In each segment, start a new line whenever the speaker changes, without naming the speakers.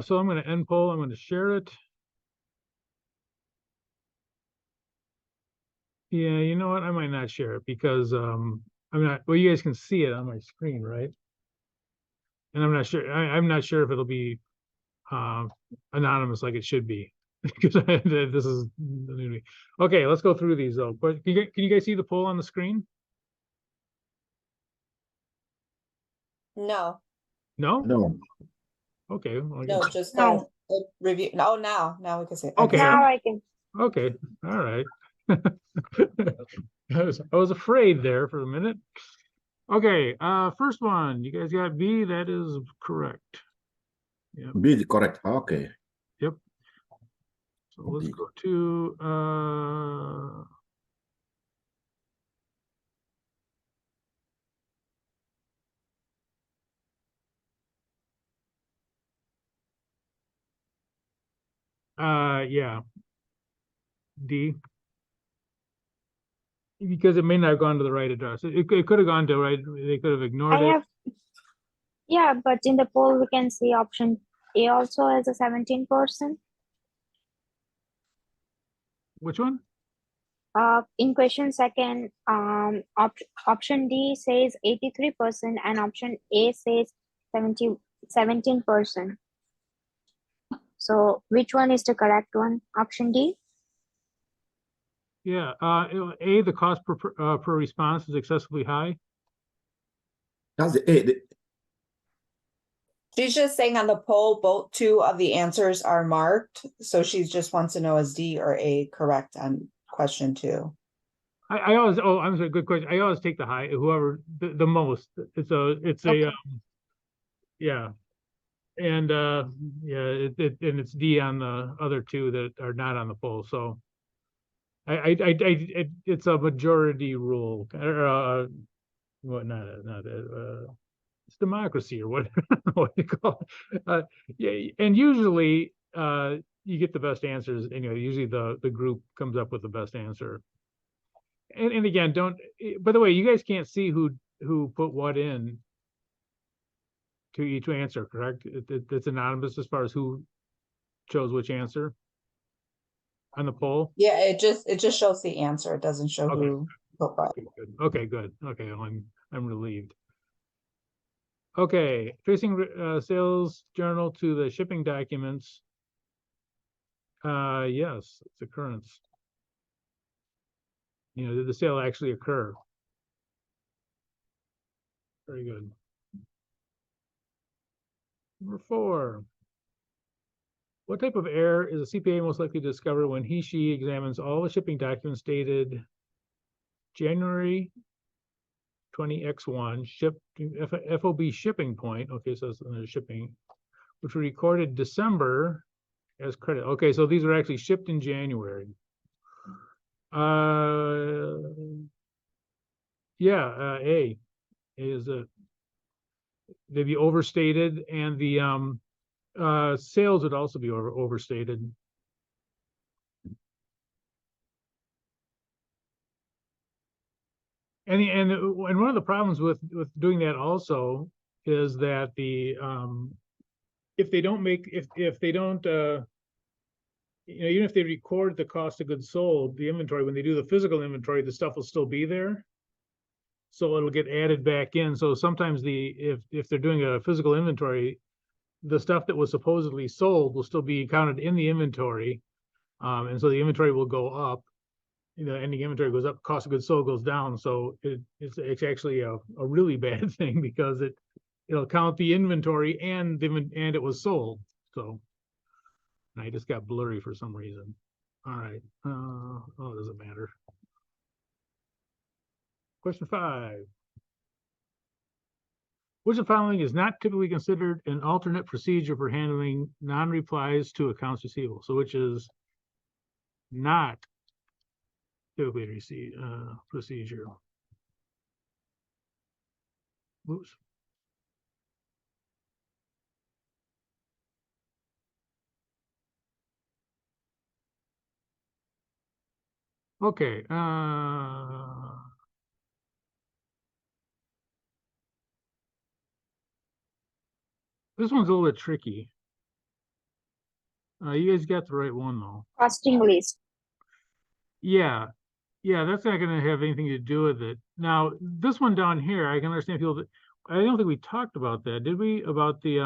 So I'm going to end poll. I'm going to share it. Yeah, you know what? I might not share it because I'm not. Well, you guys can see it on my screen, right? And I'm not sure. I'm not sure if it'll be uh, anonymous like it should be because this is okay. Let's go through these though. But can you guys see the poll on the screen?
No,
No.
No.
Okay. Well, I
no,
guess-
just
No.
a review. No, now we can say.
Okay.
Now I can.
Okay. All right. I was afraid there for a minute. Okay. First one. You guys got B. That is correct. Yep.
B is correct. Okay.
Yep. So let's
B.
go to yeah, D. Because it may not have gone to the right address. It could have gone to right. They could have ignored
I
it.
have. Yeah, but in the poll we can see option A also has a 17%.
Which one?
In question second, option D says 83% and option A says 17%. So which one is the correct one? Option D?
Yeah. A, the cost per response is excessively high.
That's A.
She's just saying on the poll, both two of the answers are marked. So she just wants to know is D or A correct on question 2.
I always. Oh, I'm sorry. Good question. I always take the high. Whoever the most. It's
Okay.
a yeah. And yeah, and it's D on the other two that are not on the poll. So it's a majority rule or what not it's democracy or whatever what you call it. Yeah, and usually you get the best answers. Usually the group comes up with the best answer. And again, don't. By the way, you guys can't see who put what in to each answer, correct? It's anonymous as far as who chose which answer on the poll.
Yeah, it just shows the answer. It doesn't show
Okay.
who put what.
Okay, good. Okay, good. Okay, well, I'm relieved. Okay, tracing sales journal to the shipping documents. Yes, it's occurrence. Did the sale actually occur? Very good. Number 4. What type of error is a CPA most likely to discover when she examines all the shipping documents dated January 20x1 shipped FOB shipping point? Okay, so it's shipping, which we recorded December as credit. Okay, so these are actually shipped in January. Yeah, A is they'd be overstated, and the sales would also be overstated. And one of the problems with doing that also is that if they don't even if they record the cost of goods sold, the inventory, when they do the physical inventory, the stuff will still be there. So it'll get added back in. So sometimes if they're doing a physical inventory, the stuff that was supposedly sold will still be counted in the inventory. And so the inventory will go up. Ending inventory goes up, cost of goods sold goes down. So it's actually a really bad thing because it'll count the inventory and it was sold. So I just got blurry for some reason. All right. Oh, it doesn't matter. Question 5. Which of the following is not typically considered an alternate procedure for handling non-replies to accounts receivable? So which is not typically procedure? Oops. Okay. This one's a little bit tricky. You guys got the right one though.
Costing list.
Yeah, yeah, that's not gonna have anything to do with it. Now, this one down here, I can understand people that, I don't think we talked about that, did we? About the,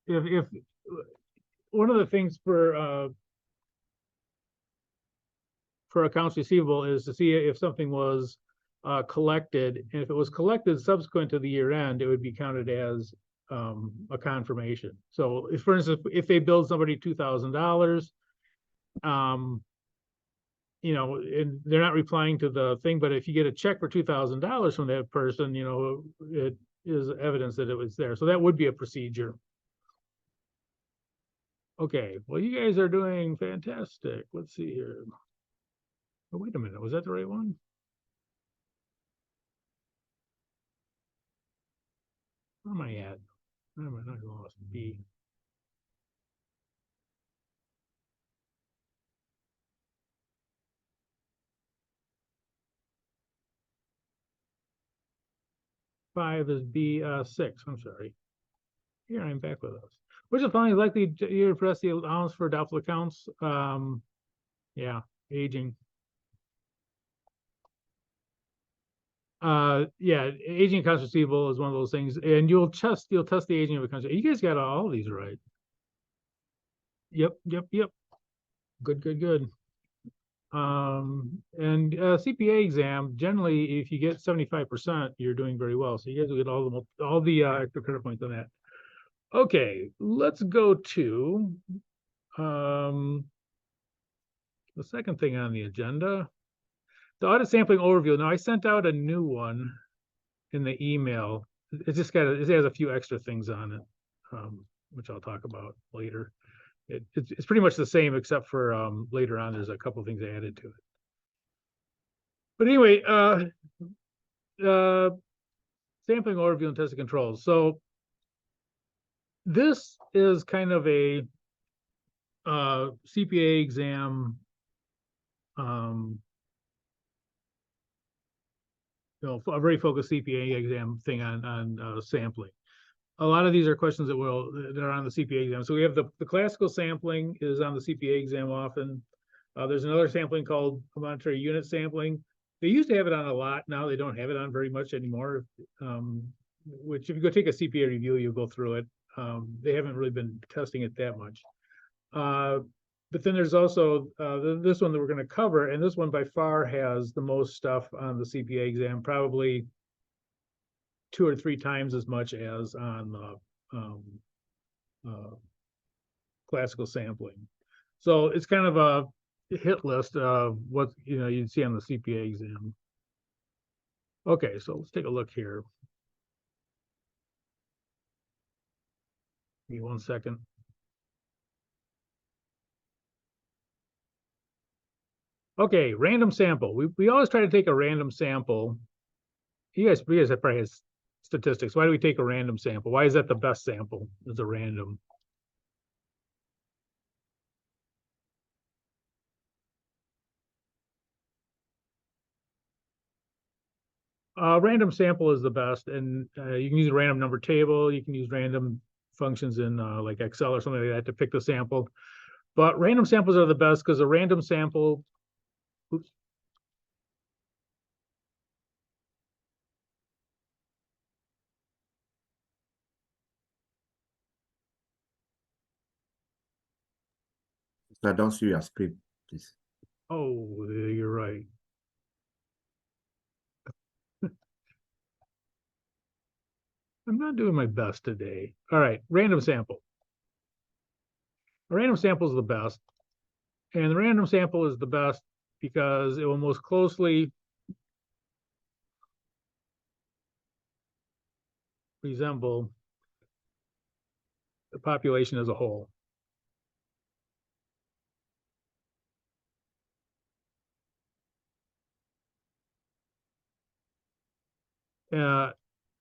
if, one of the things for accounts receivable is to see if something was collected, and if it was collected subsequent to the year end, it would be counted as a confirmation. So if, for instance, if they billed somebody $2,000, you know, and they're not replying to the thing, but if you get a check for $2,000 from that person, you know, it is evidence that it was there. So that would be a procedure. Okay, well, you guys are doing fantastic. Let's see here. Oh, wait a minute, was that the right one? Where am I at? Where am I? Not lost. B. Five is B6. I'm sorry. Here I'm back with us. Which is fine. Likely you press the allowance for doubtful accounts. Yeah, aging. Yeah, aging accounts receivable is one of those things, and you'll test the aging of accounts. You guys got all these right. Yep. Good. And CPA exam, generally, if you get 75%, you're doing very well. So you guys will get all the extra credit points on that. Okay, let's go to the second thing on the agenda. The audit sampling overview. Now I sent out a new one in the email. It just it has a few extra things on it, which I'll talk about later. It's pretty much the same, except for later on, there's a couple things added to it. But anyway, sampling overview and testing controls. So this is kind of a CPA exam, you know, a very focused CPA exam thing on sampling. A lot of these are questions that are on the CPA exam. So we have the classical sampling is on the CPA exam often. There's another sampling called monetary unit sampling. They used to have it on a lot. Now they don't have it on very much anymore. Which if you go take a CPA review, you'll go through it. They haven't really been testing it that much. But then there's also this one that we're going to cover, and this one by far has the most stuff on the CPA exam, probably 2 or 3 times as much as on the classical sampling. So it's kind of a hit list of what you'd see on the CPA exam. Okay, so let's take a look here. Give me 1 second. Okay, random sample. We always try to take a random sample. You guys have probably has statistics. Why do we take a random sample? Why is that the best sample? Is a random? Random sample is the best, and you can use a random number table. You can use random functions in like Excel or something like that to pick the sample. But random samples are the best because a random sample. Oops.
I don't see your script, please.
Oh, you're right. I'm not doing my best today. All right, random sample. A random sample is the best. And the random sample is the best because it will most closely resemble the population as a whole.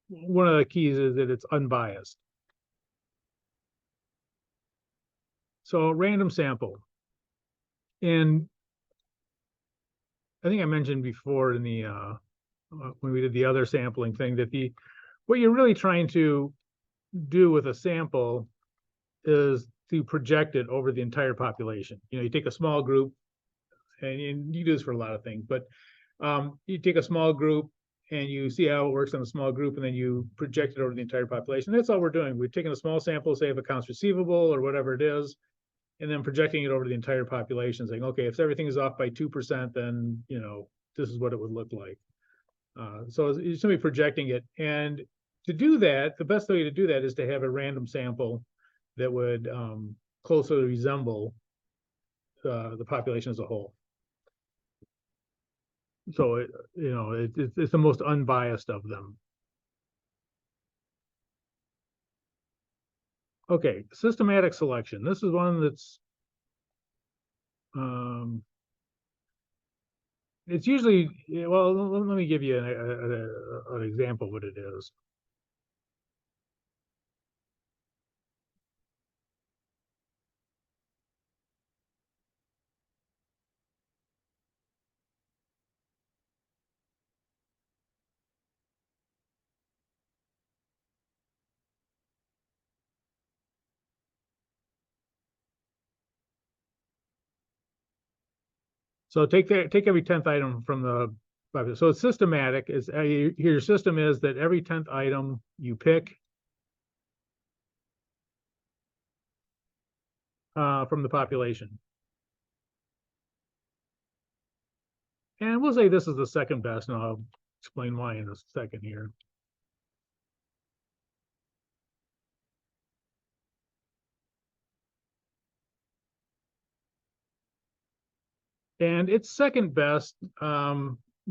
One of the keys is that it's unbiased. So random sample. And I think I mentioned before in the when we did the other sampling thing that what you're really trying to do with a sample is to project it over the entire population. You know, you take a small group, and you do this for a lot of things, but you take a small group and you see how it works on a small group, and then you project it over the entire population. That's all we're doing. We're taking a small sample, say of accounts receivable or whatever it is, and then projecting it over the entire population, saying, okay, if everything is off by 2%, then, you know, this is what it would look like. So it's simply projecting it. And to do that, the best way to do that is to have a random sample that would closely resemble the population as a whole. So it's the most unbiased of them. Okay, systematic selection. This is one that's it's usually, well, let me give you an example of what it is. So take every 10th item from the, so it's systematic. It's your system is that every 10th item you pick from the population. And we'll say this is the second best, and I'll explain why in a second here. And it's second best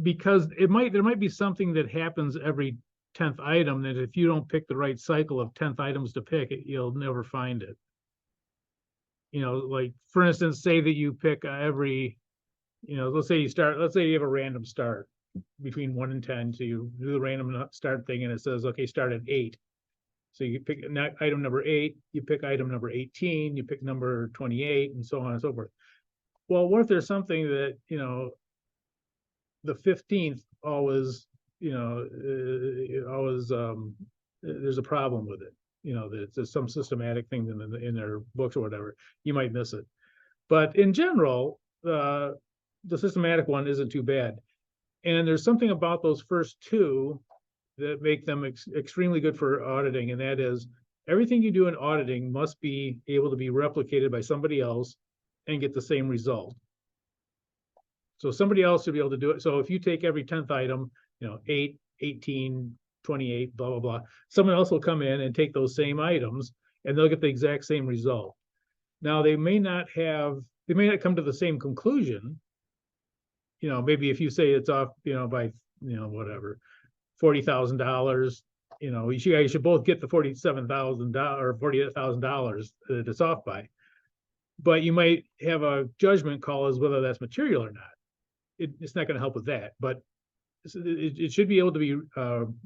because there might be something that happens every 10th item that if you don't pick the right cycle of 10th items to pick, you'll never find it. You know, like for instance, say that you pick every, you know, let's say you have a random start between 1 and 10. So you do the random start thing and it says, okay, start at 8. So you pick item number 8, you pick item number 18, you pick number 28, and so on and so forth. Well, what if there's something that, you know, the 15th always, you know, there's a problem with it. You know, there's some systematic thing in their books or whatever, you might miss it. But in general, the systematic one isn't too bad. And there's something about those first two that make them extremely good for auditing, and that is everything you do in auditing must be able to be replicated by somebody else and get the same result. So somebody else should be able to do it. So if you take every 10th item, you know, 8, 18, 28, blah, blah, blah, someone else will come in and take those same items and they'll get the exact same result. Now, they may not come to the same conclusion. You know, maybe if you say it's off, you know, by, you know, whatever, $40,000, you know, you guys should both get the $47,000 or $48,000 that it's off by. But you might have a judgment call as whether that's material or not. It's not going to help with that, but it should be able to be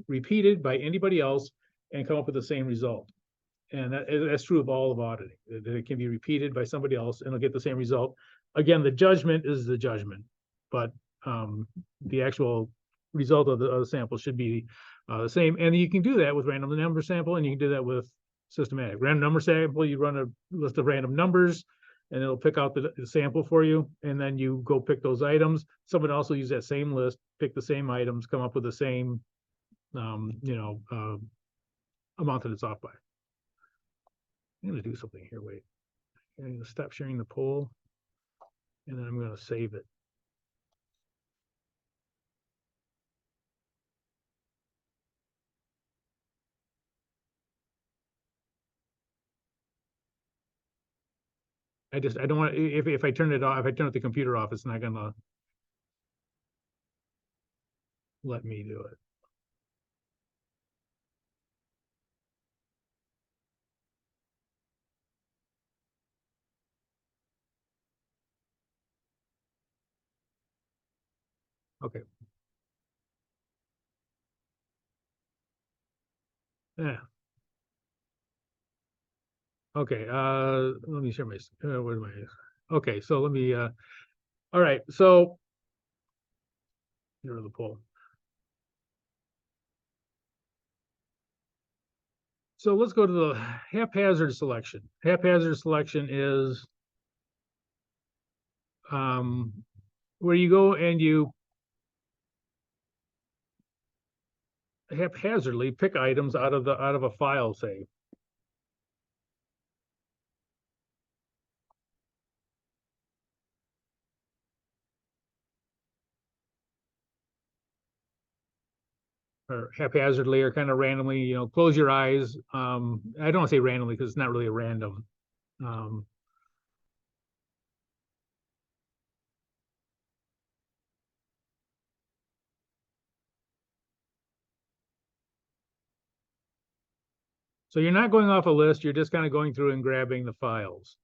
repeated by anybody else and come up with the same result. And that's true of all of auditing, that it can be repeated by somebody else and it'll get the same result. Again, the judgment is the judgment, but the actual result of the sample should be the same. And you can do that with random number sample, and you can do that with systematic. Random number sample, you run a list of random numbers, and it'll pick out the sample for you, and then you go pick those items. Someone also use that same list, pick the same items, come up with the same, amount that it's off by. I'm gonna do something here, wait. I'm gonna stop sharing the poll, and then I'm gonna save it. I don't want, if I turn it off, if I turn the computer off, it's not gonna let me do it. Okay. Yeah. Okay, let me share my, where am I? Okay, so let me, all right, so here are the poll. So let's go to the haphazard selection. Haphazard selection is where you go and you haphazardly pick items out of a file, say. Or haphazardly or kind of randomly, you know, close your eyes. I don't want to say randomly because it's not really a random. So you're not going off a list, you're just kind of going through and grabbing the files.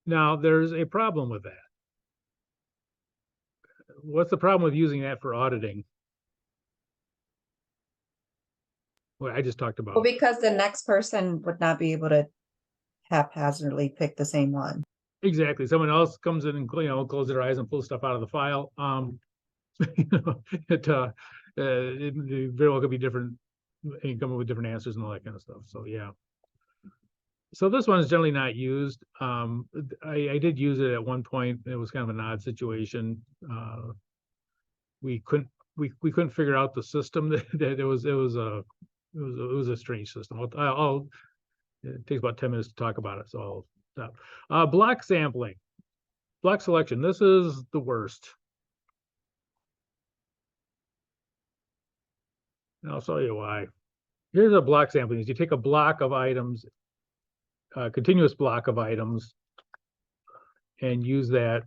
Now, there's a problem with that. What's the problem with using that for auditing? Well, I just talked about.
Well, because the next person would not be able to haphazardly pick the same one.
Exactly. Someone else comes in and, you know, closes their eyes and pulls stuff out of the file. You know, it very well could be different. You come up with different answers and all that kind of stuff. So yeah. So this one is generally not used. I did use it at one point. It was kind of an odd situation. We couldn't figure out the system that it was a strange system. It takes about 10 minutes to talk about it, so I'll stop. Block sampling, block selection. This is the worst. And I'll show you why. Here's a block sampling. Is you take a block of items, a continuous block of items, and use that.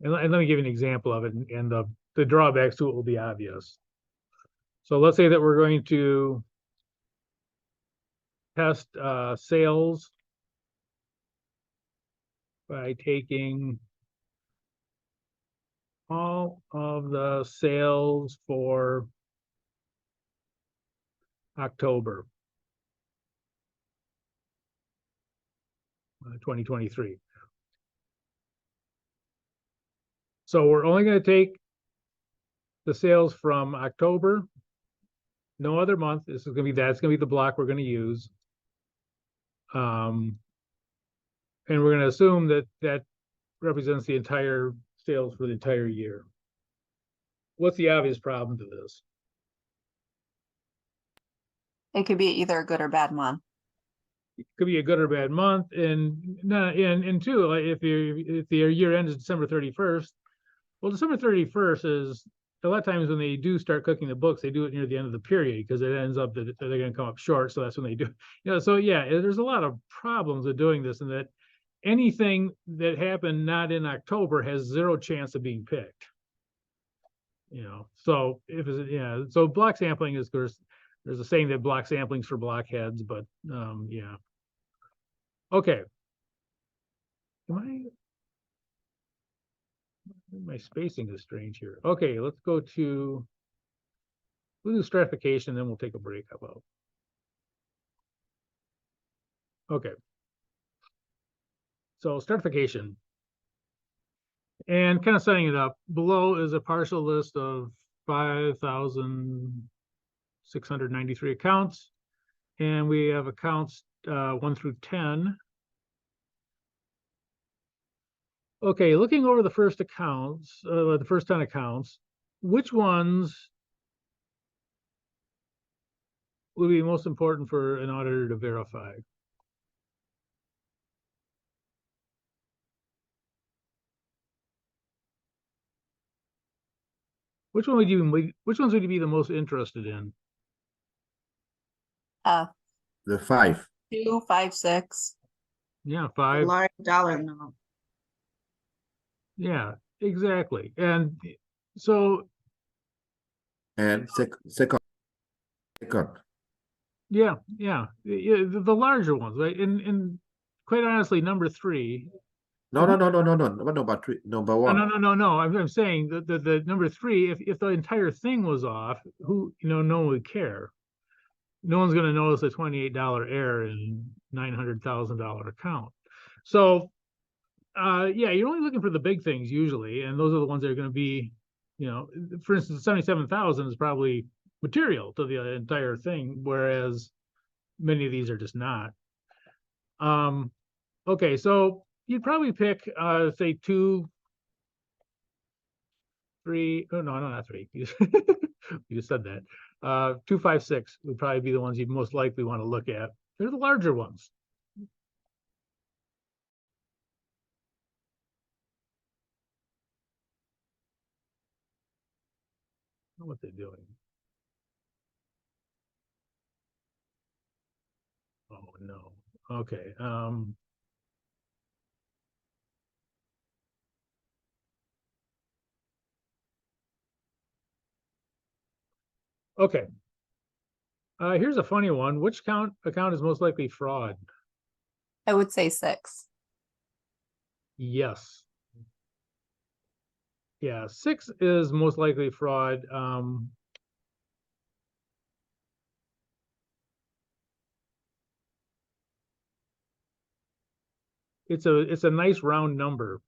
And let me give you an example of it, and the drawbacks to it will be obvious. So let's say that we're going to test sales by taking all of the sales for October 2023. So we're only going to take the sales from October, no other month. That's going to be the block we're going to use. And we're going to assume that represents the entire sales for the entire year. What's the obvious problem to this?
It could be either a good or bad month.
It could be a good or bad month, and two, like if your year ends December 31st, well, December 31st is a lot of times when they do start cooking the books, they do it near the end of the period because it ends up that they're going to come up short. So that's when they do. You know, so yeah, there's a lot of problems with doing this, and that anything that happened not in October has zero chance of being picked. You know, so if it's, yeah, so block sampling is, there's a saying that block sampling's for blockheads, but yeah. Okay. My spacing is strange here. Okay, let's go to, we'll do stratification, then we'll take a break. How about? Okay. So stratification. And kind of setting it up, below is a partial list of 5,693 accounts. And we have accounts 1 through 10. Okay, looking over the first accounts, the first 10 accounts, which ones would be most important for an auditor to verify? Which ones would you be the most interested in?
The 5.
2, 5, 6.
Yeah, 5.
Large dollar amount.
Yeah, exactly. And so,
And second.
yeah, the larger ones, right? And quite honestly, number 3,
No, no, no, no, no, no. What number three? Number
No,
one.
no. I'm saying the number three, if the entire thing was off, who, no one would care. No one's gonna notice a $28 error in $900,000 account. So, yeah, you're only looking for the big things usually, and those are the ones that are gonna be, for instance, 77,000 is probably material to the entire thing, whereas many of these are just not. Okay, so you'd probably pick, say 2, 3. Oh no, not 3. You just said that. 2, 5, 6 would probably be the ones you'd most likely want to look at. They're the larger ones. I don't know what they're doing. Oh no. Okay. Okay. Here's a funny one. Which account is most likely fraud?
I would say 6.
Yes. Yeah, 6 is most likely fraud. It's a nice round number.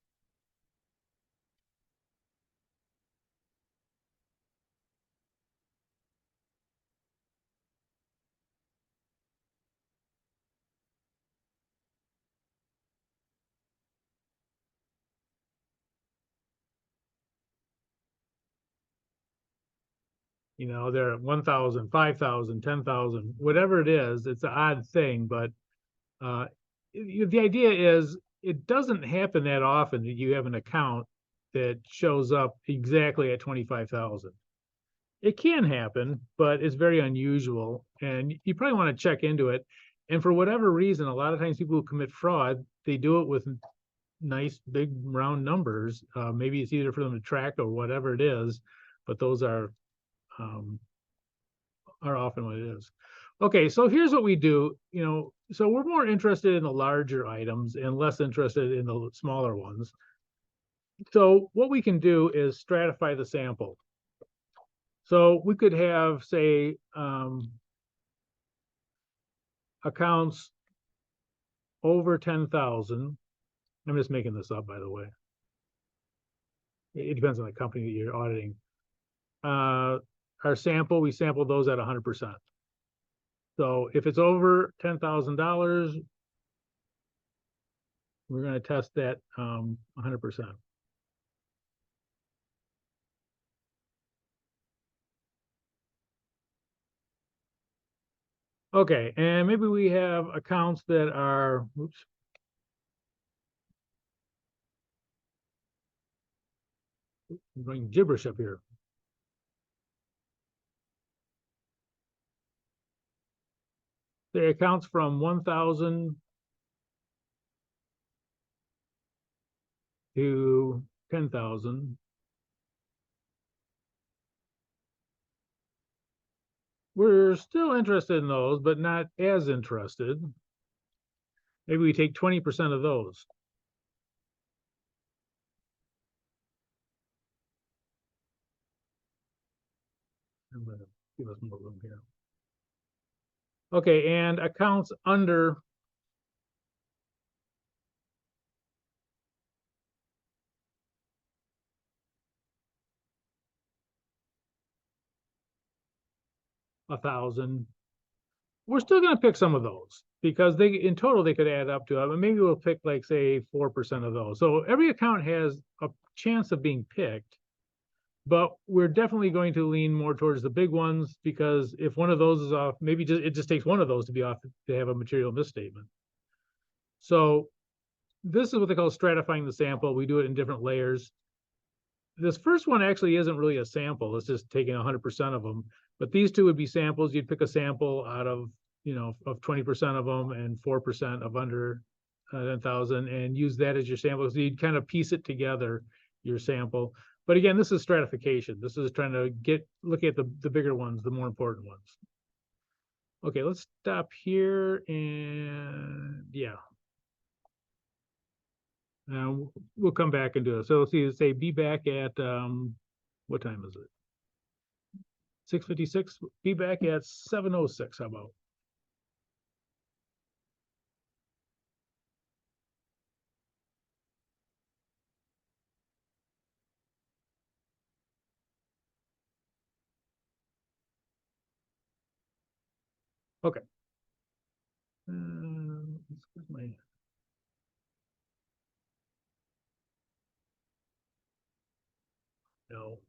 They're 1,000, 5,000, 10,000, whatever it is, it's an odd thing, but the idea is it doesn't happen that often that you have an account that shows up exactly at 25,000. It can happen, but it's very unusual, and you probably want to check into it. And for whatever reason, a lot of times people who commit fraud, they do it with nice big round numbers. Maybe it's either for them to track or whatever it is, but those are often what it is. Okay, so here's what we do. So we're more interested in the larger items and less interested in the smaller ones. So what we can do is stratify the sample. So we could have, say, accounts over 10,000. I'm just making this up, by the way. It depends on the company that you're auditing. Our sample, we sample those at 100%. So if it's over $10,000, we're going to test that 100%. Okay, and maybe we have accounts that are, oops. I'm going gibberish up here. The accounts from 1,000 to 10,000. We're still interested in those, but not as interested. Maybe we take 20% of those. I'm gonna give us more room here. Okay, and accounts under $1,000. We're still going to pick some of those because in total they could add up to it. But maybe we'll pick like say 4% of those. So every account has a chance of being picked, but we're definitely going to lean more towards the big ones because if one of those is off, maybe it just takes one of those to be off to have a material misstatement. So this is what they call stratifying the sample. We do it in different layers. This first one actually isn't really a sample. It's just taking 100% of them. But these two would be samples. You'd pick a sample out of, of 20% of them and 4% of under 10,000 and use that as your sample. So you'd kind of piece it together, your sample. But again, this is stratification. This is trying to look at the bigger ones, the more important ones. Okay, let's stop here and yeah. We'll come back and do it. So let's see, say be back at, what time is it? 6:56, be back at 7:06, how about? Okay. Where's my? No.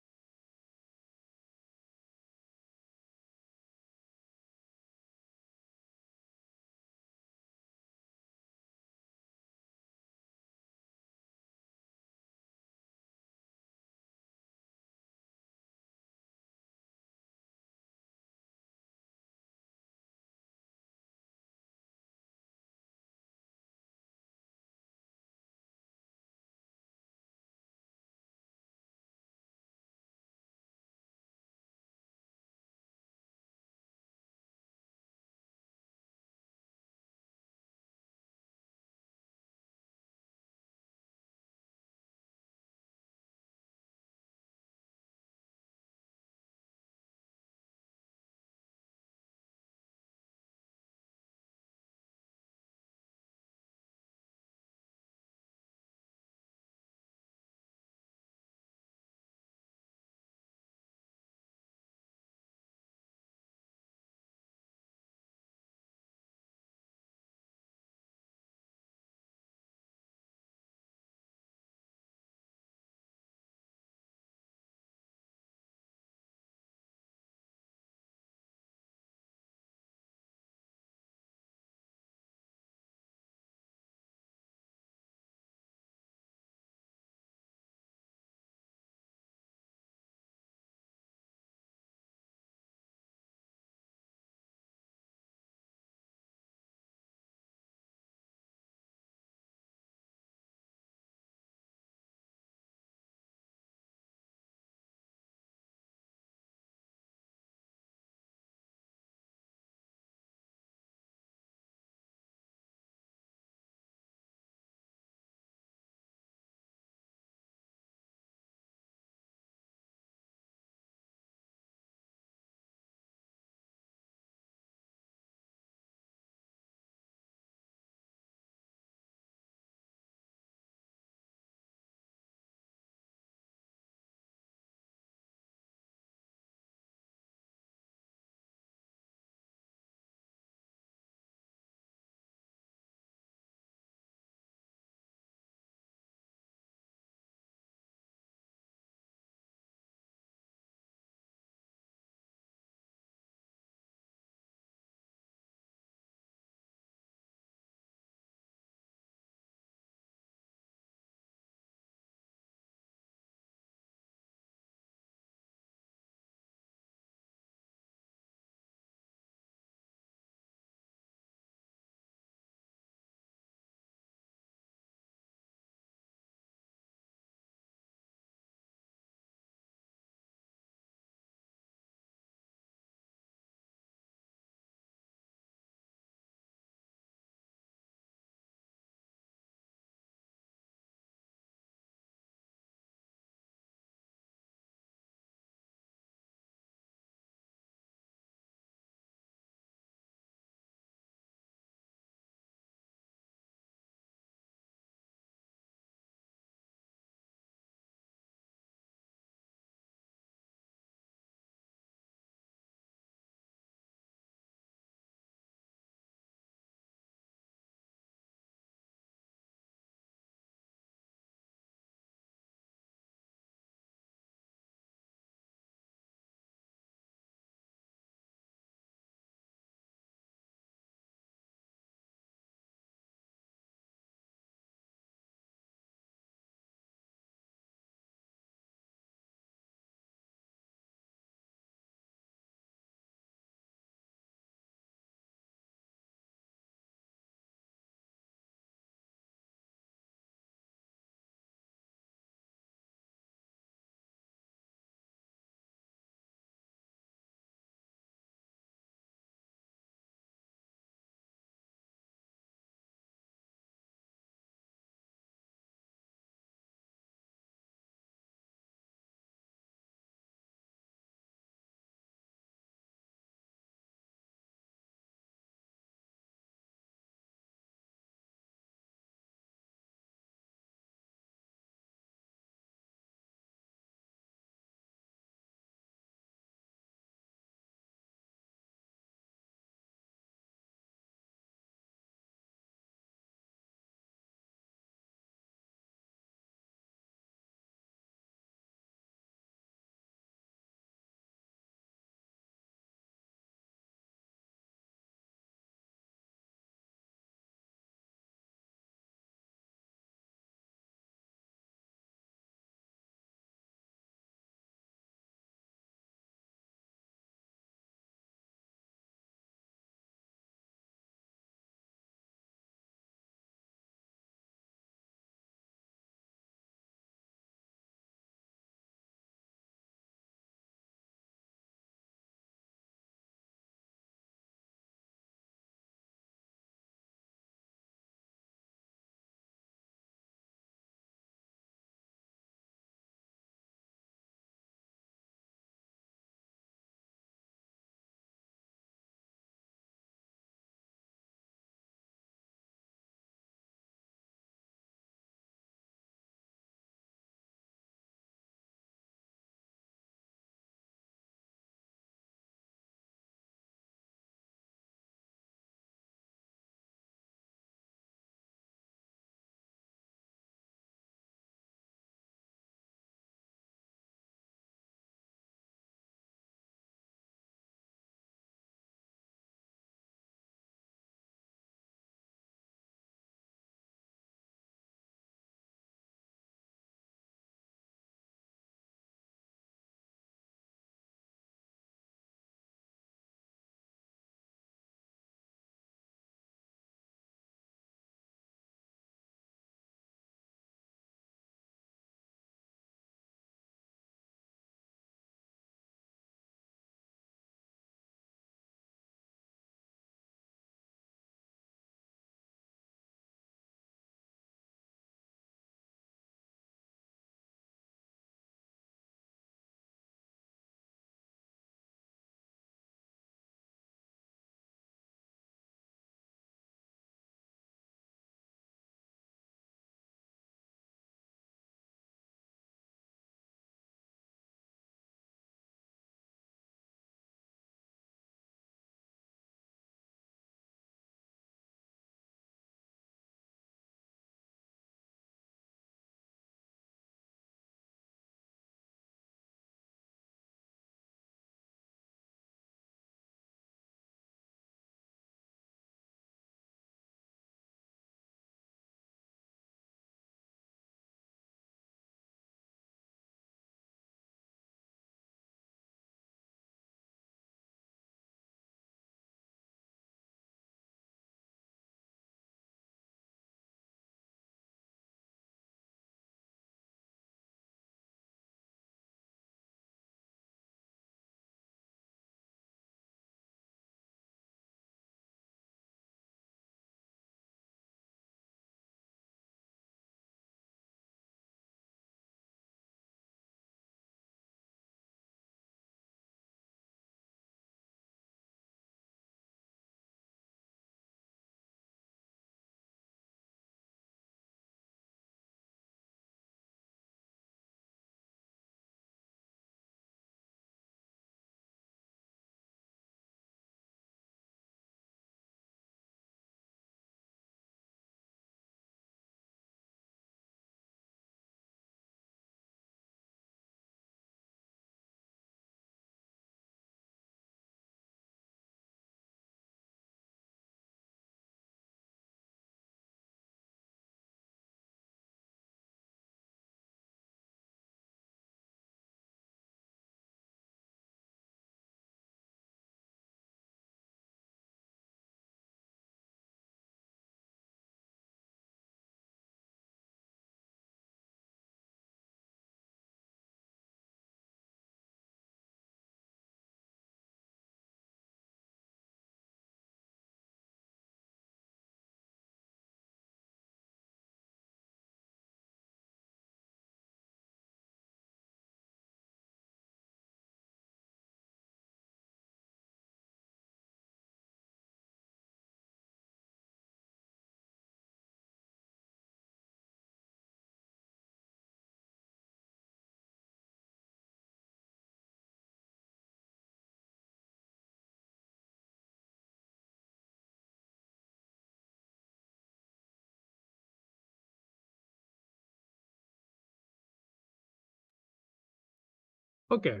Okay.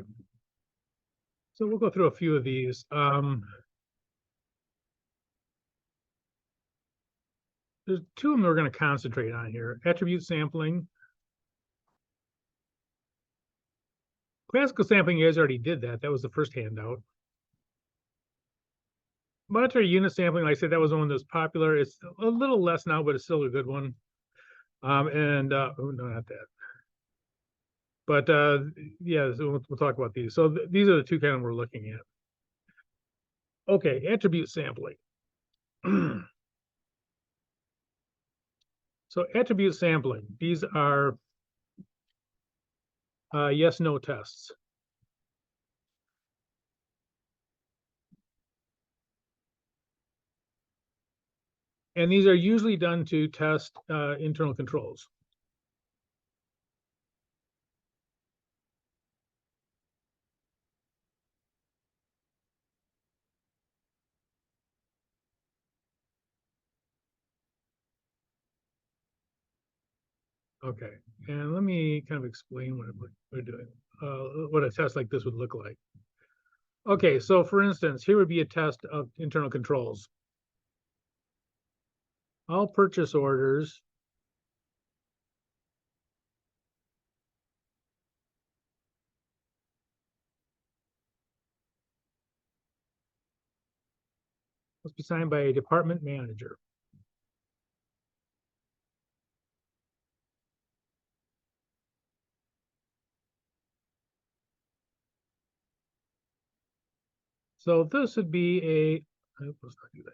So we'll go through a few of these. There's two of them we're going to concentrate on here. Attribute sampling. Classical sampling, you guys already did that. That was the first handout. Monetary unit sampling, like I said, that was one that was popular. It's a little less now, but it's still a good one. Oh, no, not that. But yeah, so we'll talk about these. So these are the two kind of we're looking at. Okay, attribute sampling. So attribute sampling, these are yes/no tests. And these are usually done to test internal controls. Okay, and let me kind of explain what we're doing, what a test like this would look like. Okay, so for instance, here would be a test of internal controls. All purchase orders must be signed by a department manager. So this would be let's not do that.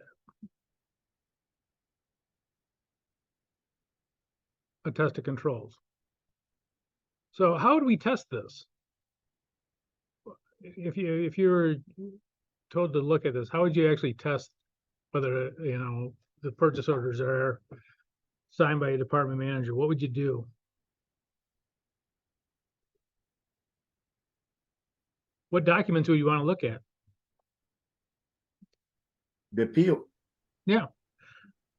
A test of controls. So how do we test this? If you were told to look at this, how would you actually test whether the purchase orders are signed by a department manager? What would you do? What documents would you want to look at?
The PO.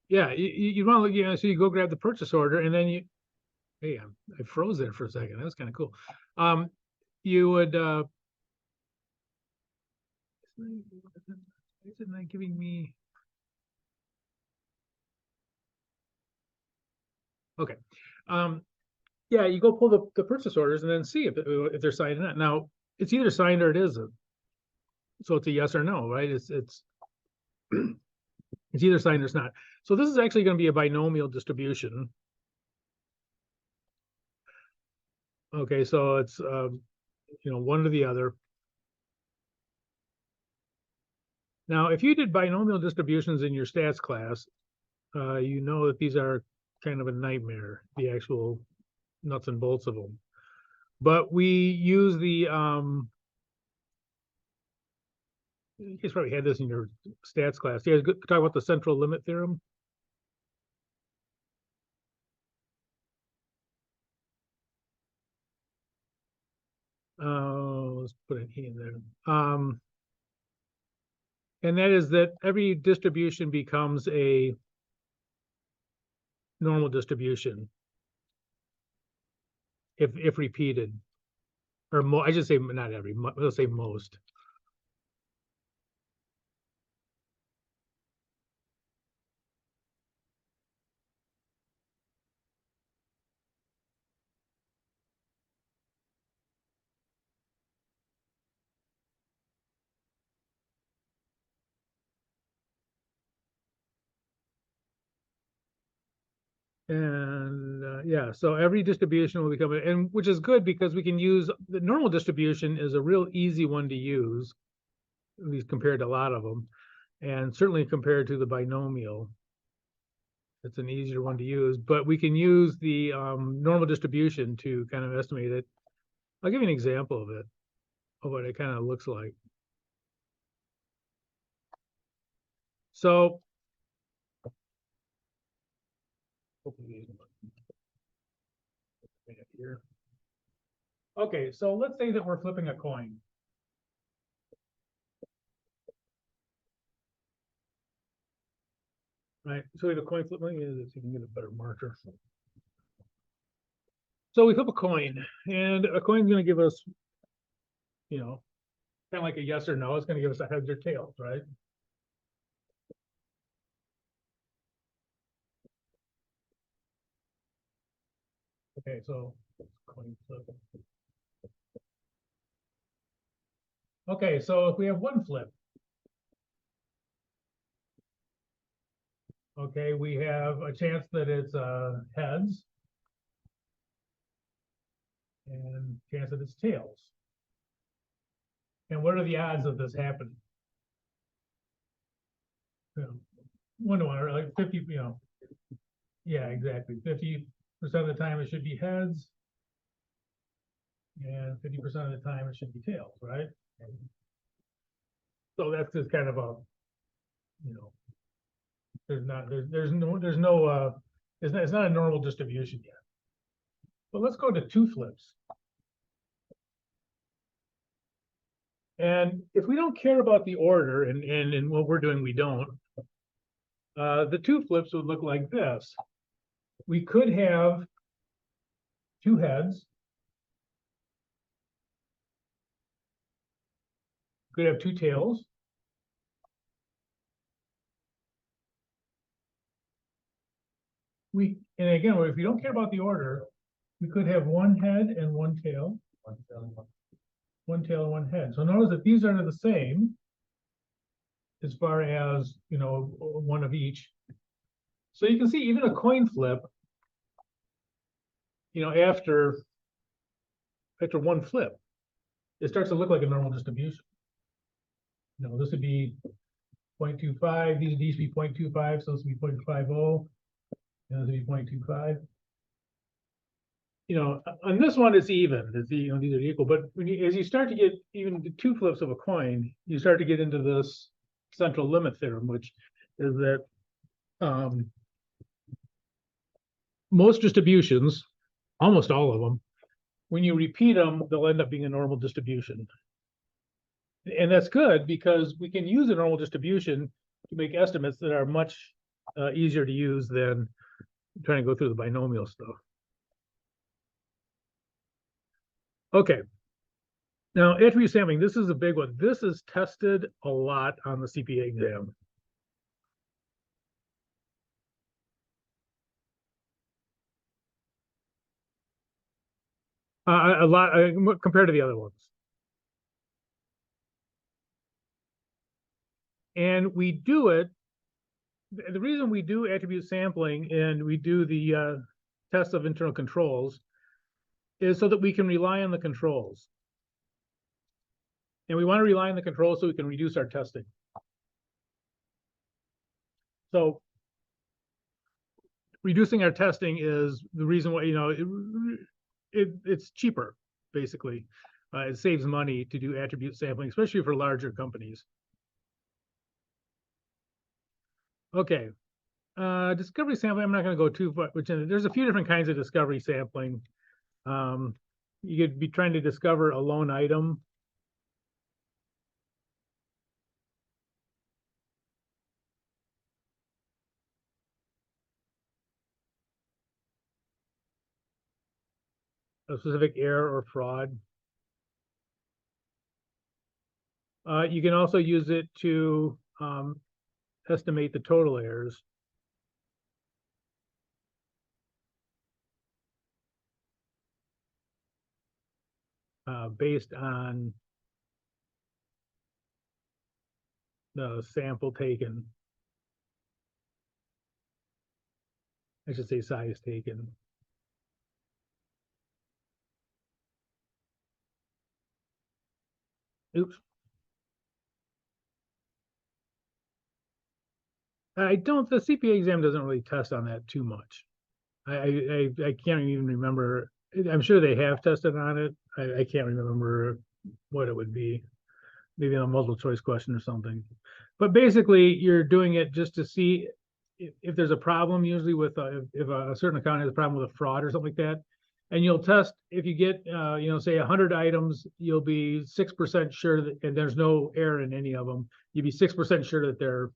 Yeah, you want to look. So you go grab the purchase order, and then hey, I froze there for a second. That was kind of cool. You would. Is it not giving me? Okay. Yeah, you go pull the purchase orders and then see if they're signed or not. Now it's either signed or it isn't. So it's a yes or no, right? It's it's either signed or it's not. So this is actually going to be a binomial distribution. Okay, so it's one or the other. Now, if you did binomial distributions in your stats class, you know that these are kind of a nightmare, the actual nuts and bolts of them. But we use the you guys probably had this in your stats class. You guys talk about the central limit theorem. Let's put an E in there. And that is that every distribution becomes a normal distribution if repeated, or I should say not every. Let's say most. And yeah, so every distribution will become, and which is good because we can use the normal distribution is a real easy one to use, at least compared to a lot of them, and certainly compared to the binomial. It's an easier one to use, but we can use the normal distribution to kind of estimate it. I'll give you an example of it, of what it kind of looks like. So here. Okay, so let's say that we're flipping a coin. Right, so the coin flip, let me see if you can get a better marker. So we flip a coin, and a coin is going to give us you know, kind of like a yes or no, it's gonna give us a heads or tails, right? Okay, so. Coin flip. Okay, so if we have one flip. Okay, we have a chance that it's heads. And chance that it's tails. And what are the odds of this happening? You know, 1 to 1, or like 50, you know. Yeah, exactly. 50% of the time it should be heads. And 50% of the time it should be tails, right? So that's just kind of a, you know, there's no it's not a normal distribution yet. But let's go to 2 flips. And if we don't care about the order, and in what we're doing, we don't, the 2 flips would look like this. We could have 2 heads. Could have 2 tails. And again, if we don't care about the order, we could have 1 head and 1 tail. 1 tail and 1 head. So notice that these are the same as far as, you know, 1 of each. So you can see even a coin flip, you know, after 1 flip, it starts to look like a normal distribution. You know, this would be 0.25, these would be 0.25, so this would be 0.50, and this would be 0.25. You know, on this one, it's even. You know, these are equal. But as you start to get even the 2 flips of a coin, you start to get into this central limit theorem, which is that most distributions, almost all of them, when you repeat them, they'll end up being a normal distribution. And that's good because we can use a normal distribution to make estimates that are much easier to use than trying to go through the binomial stuff. Okay. Now, attribute sampling, this is a big one. This is tested a lot on the CPA exam. A lot compared to the other ones. And we do it, the reason we do attribute sampling and we do the test of internal controls is so that we can rely on the controls. And we want to rely on the controls so we can reduce our testing. So reducing our testing is the reason why, you know, it's cheaper, basically. It saves money to do attribute sampling, especially for larger companies. Okay. Discovery sampling, I'm not going to go too far, there's a few different kinds of discovery sampling. You could be trying to discover a lone item. A specific error or fraud. You can also use it to estimate the total errors. Based on the sample taken. I should say size taken. Oops. The CPA exam doesn't really test on that too much. I can't even remember. I'm sure they have tested on it. I can't remember what it would be. Maybe a multiple choice question or something. But basically, you're doing it just to see if there's a problem, usually with if a certain account has a problem with a fraud or something like that. And you'll test, if you get, you know, say 100 items, you'll be 6% sure that, and there's no error in any of them, you'd be 6% sure that there's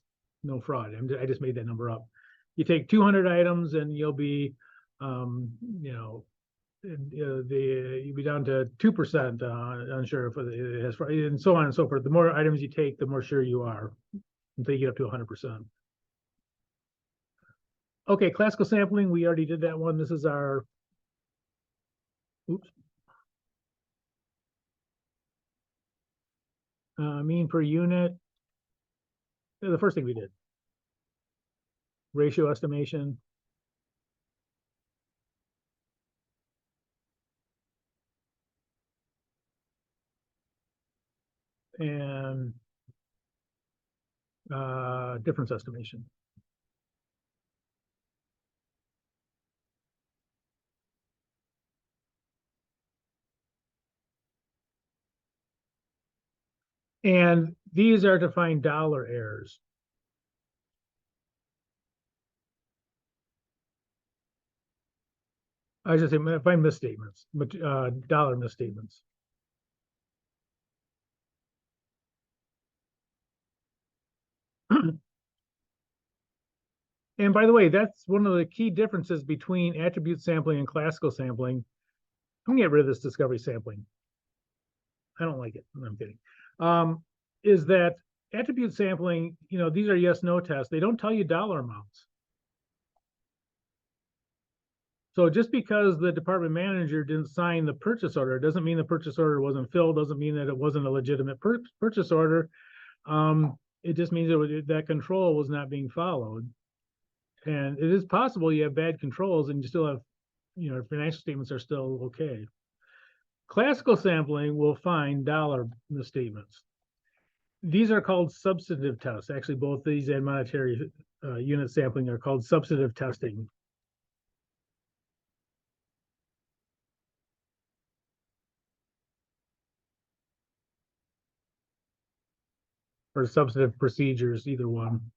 no fraud. I just made that number up. You take 200 items and you'll be, you know, you'd be down to 2% unsure if it has, and so on and so forth. The more items you take, the more sure you are until you get up to 100%. Okay, classical sampling, we already did that one. This is our, oops. Mean per unit. The first thing we did. Ratio estimation. And difference estimation. And these are to find dollar errors. I should say find misstatements, but dollar misstatements. And by the way, that's one of the key differences between attribute sampling and classical sampling. I'm gonna get rid of this discovery sampling. I don't like it. I'm kidding. Is that attribute sampling, these are yes/no tests. They don't tell you dollar amounts. So just because the department manager didn't sign the purchase order, doesn't mean the purchase order wasn't filled, doesn't mean that it wasn't a legitimate purchase order. It just means that control was not being followed. And it is possible you have bad controls and you still have, financial statements are still okay. Classical sampling will find dollar misstatements. These are called substantive tests. Actually, both these and monetary unit sampling are called substantive testing. Or substantive procedures, either one.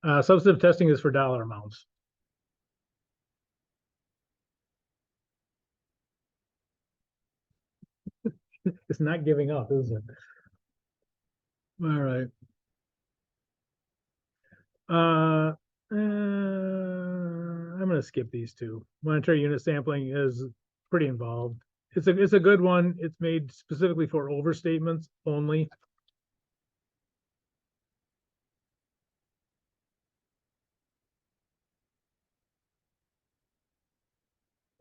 Substantive testing is for dollar amounts. It's not giving up, is it? All right. I'm going to skip these two. Monetary unit sampling is pretty involved. It's a good one. It's made specifically for overstatements only.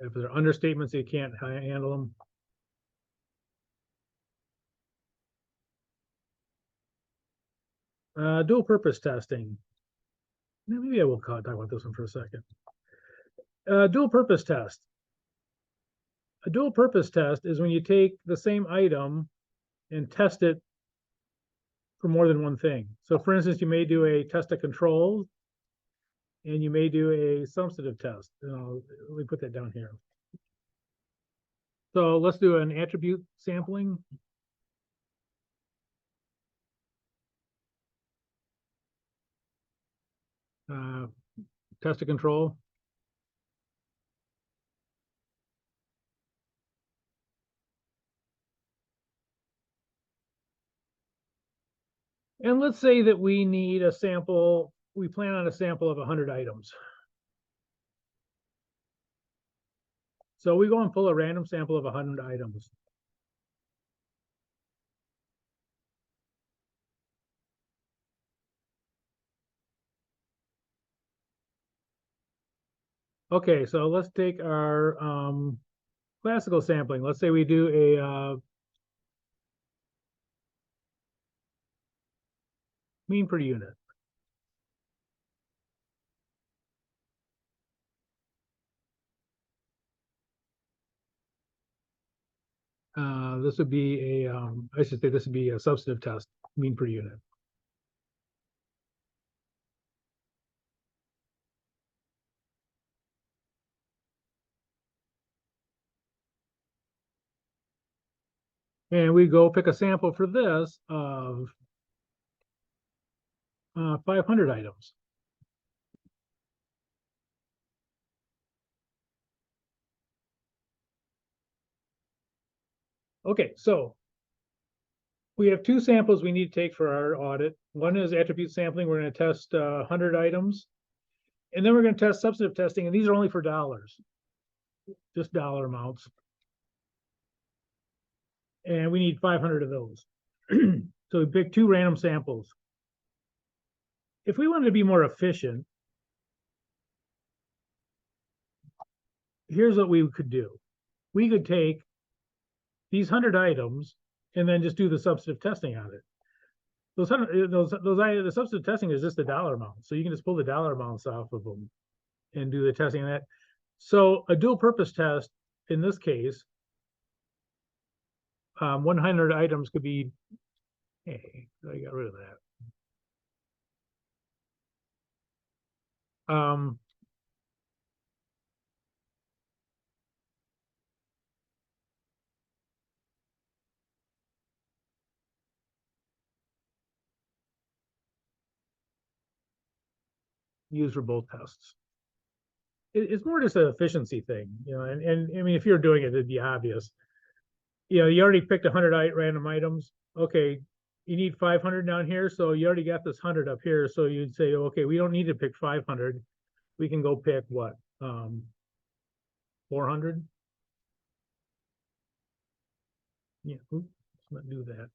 If they're understatements, you can't handle them. Dual purpose testing. Maybe I will talk about this one for a second. Dual purpose test. A dual purpose test is when you take the same item and test it for more than one thing. So for instance, you may do a test of controls and you may do a substantive test. Let me put that down here. So let's do an attribute sampling. Test of control. And let's say that we need a sample, we plan on a sample of 100 items. So we go and pull a random sample of 100 items. Okay, so let's take our classical sampling. Let's say we do a mean per unit. This would be a, I should say this would be a substantive test, mean per unit. And we go pick a sample for this of 500 items. Okay, so we have two samples we need to take for our audit. One is attribute sampling. We're going to test 100 items. And then we're gonna test substantive testing, and these are only for dollars. Just dollar amounts. And we need 500 of those. So we pick 2 random samples. If we wanted to be more efficient, here's what we could do. We could take these 100 items and then just do the substantive testing on it. The substantive testing is just the dollar amount. So you can just pull the dollar amounts off of them and do the testing on that. So a dual purpose test in this case, 100 items could be, hey, I got rid of that. Used for both tests. It's more just an efficiency thing, you know, and I mean, if you're doing it, it'd be obvious. You know, you already picked 100 random items. Okay, you need 500 down here, so you already got this 100 up here. So you'd say, okay, we don't need to pick 500. We can go pick what, 400? Yeah, oops, let's not do that.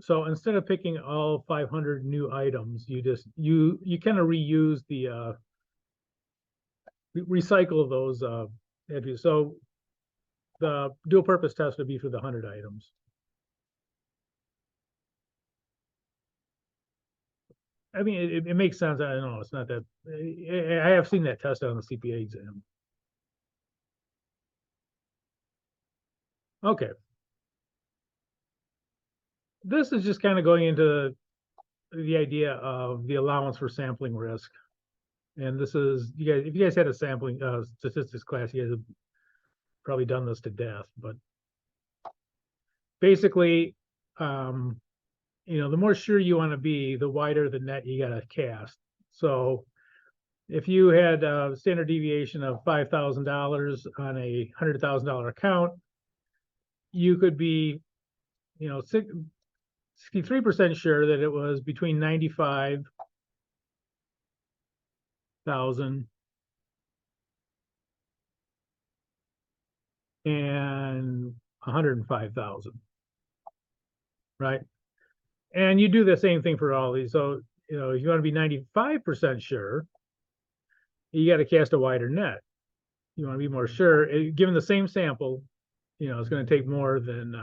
So instead of picking all 500 new items, you just you kind of reuse the recycle those attributes. So the dual purpose test would be for the 100 items. I mean, it makes sense. I don't know. It's not that I have seen that test on the CPA exam. Okay. This is just kind of going into the idea of the allowance for sampling risk. And this is, you guys, if you guys had a sampling statistics class, you guys have probably done this to death, but basically, you know, the more sure you want to be, the wider the net you got to cast. So if you had a standard deviation of $5,000 on a $100,000 account, you could be, you know, 63% sure that it was between 95,000 and 105,000, right? And you do the same thing for all these. So, you know, if you want to be 95% sure, you got to cast a wider net. You want to be more sure, given the same sample, you know, it's going to take more than,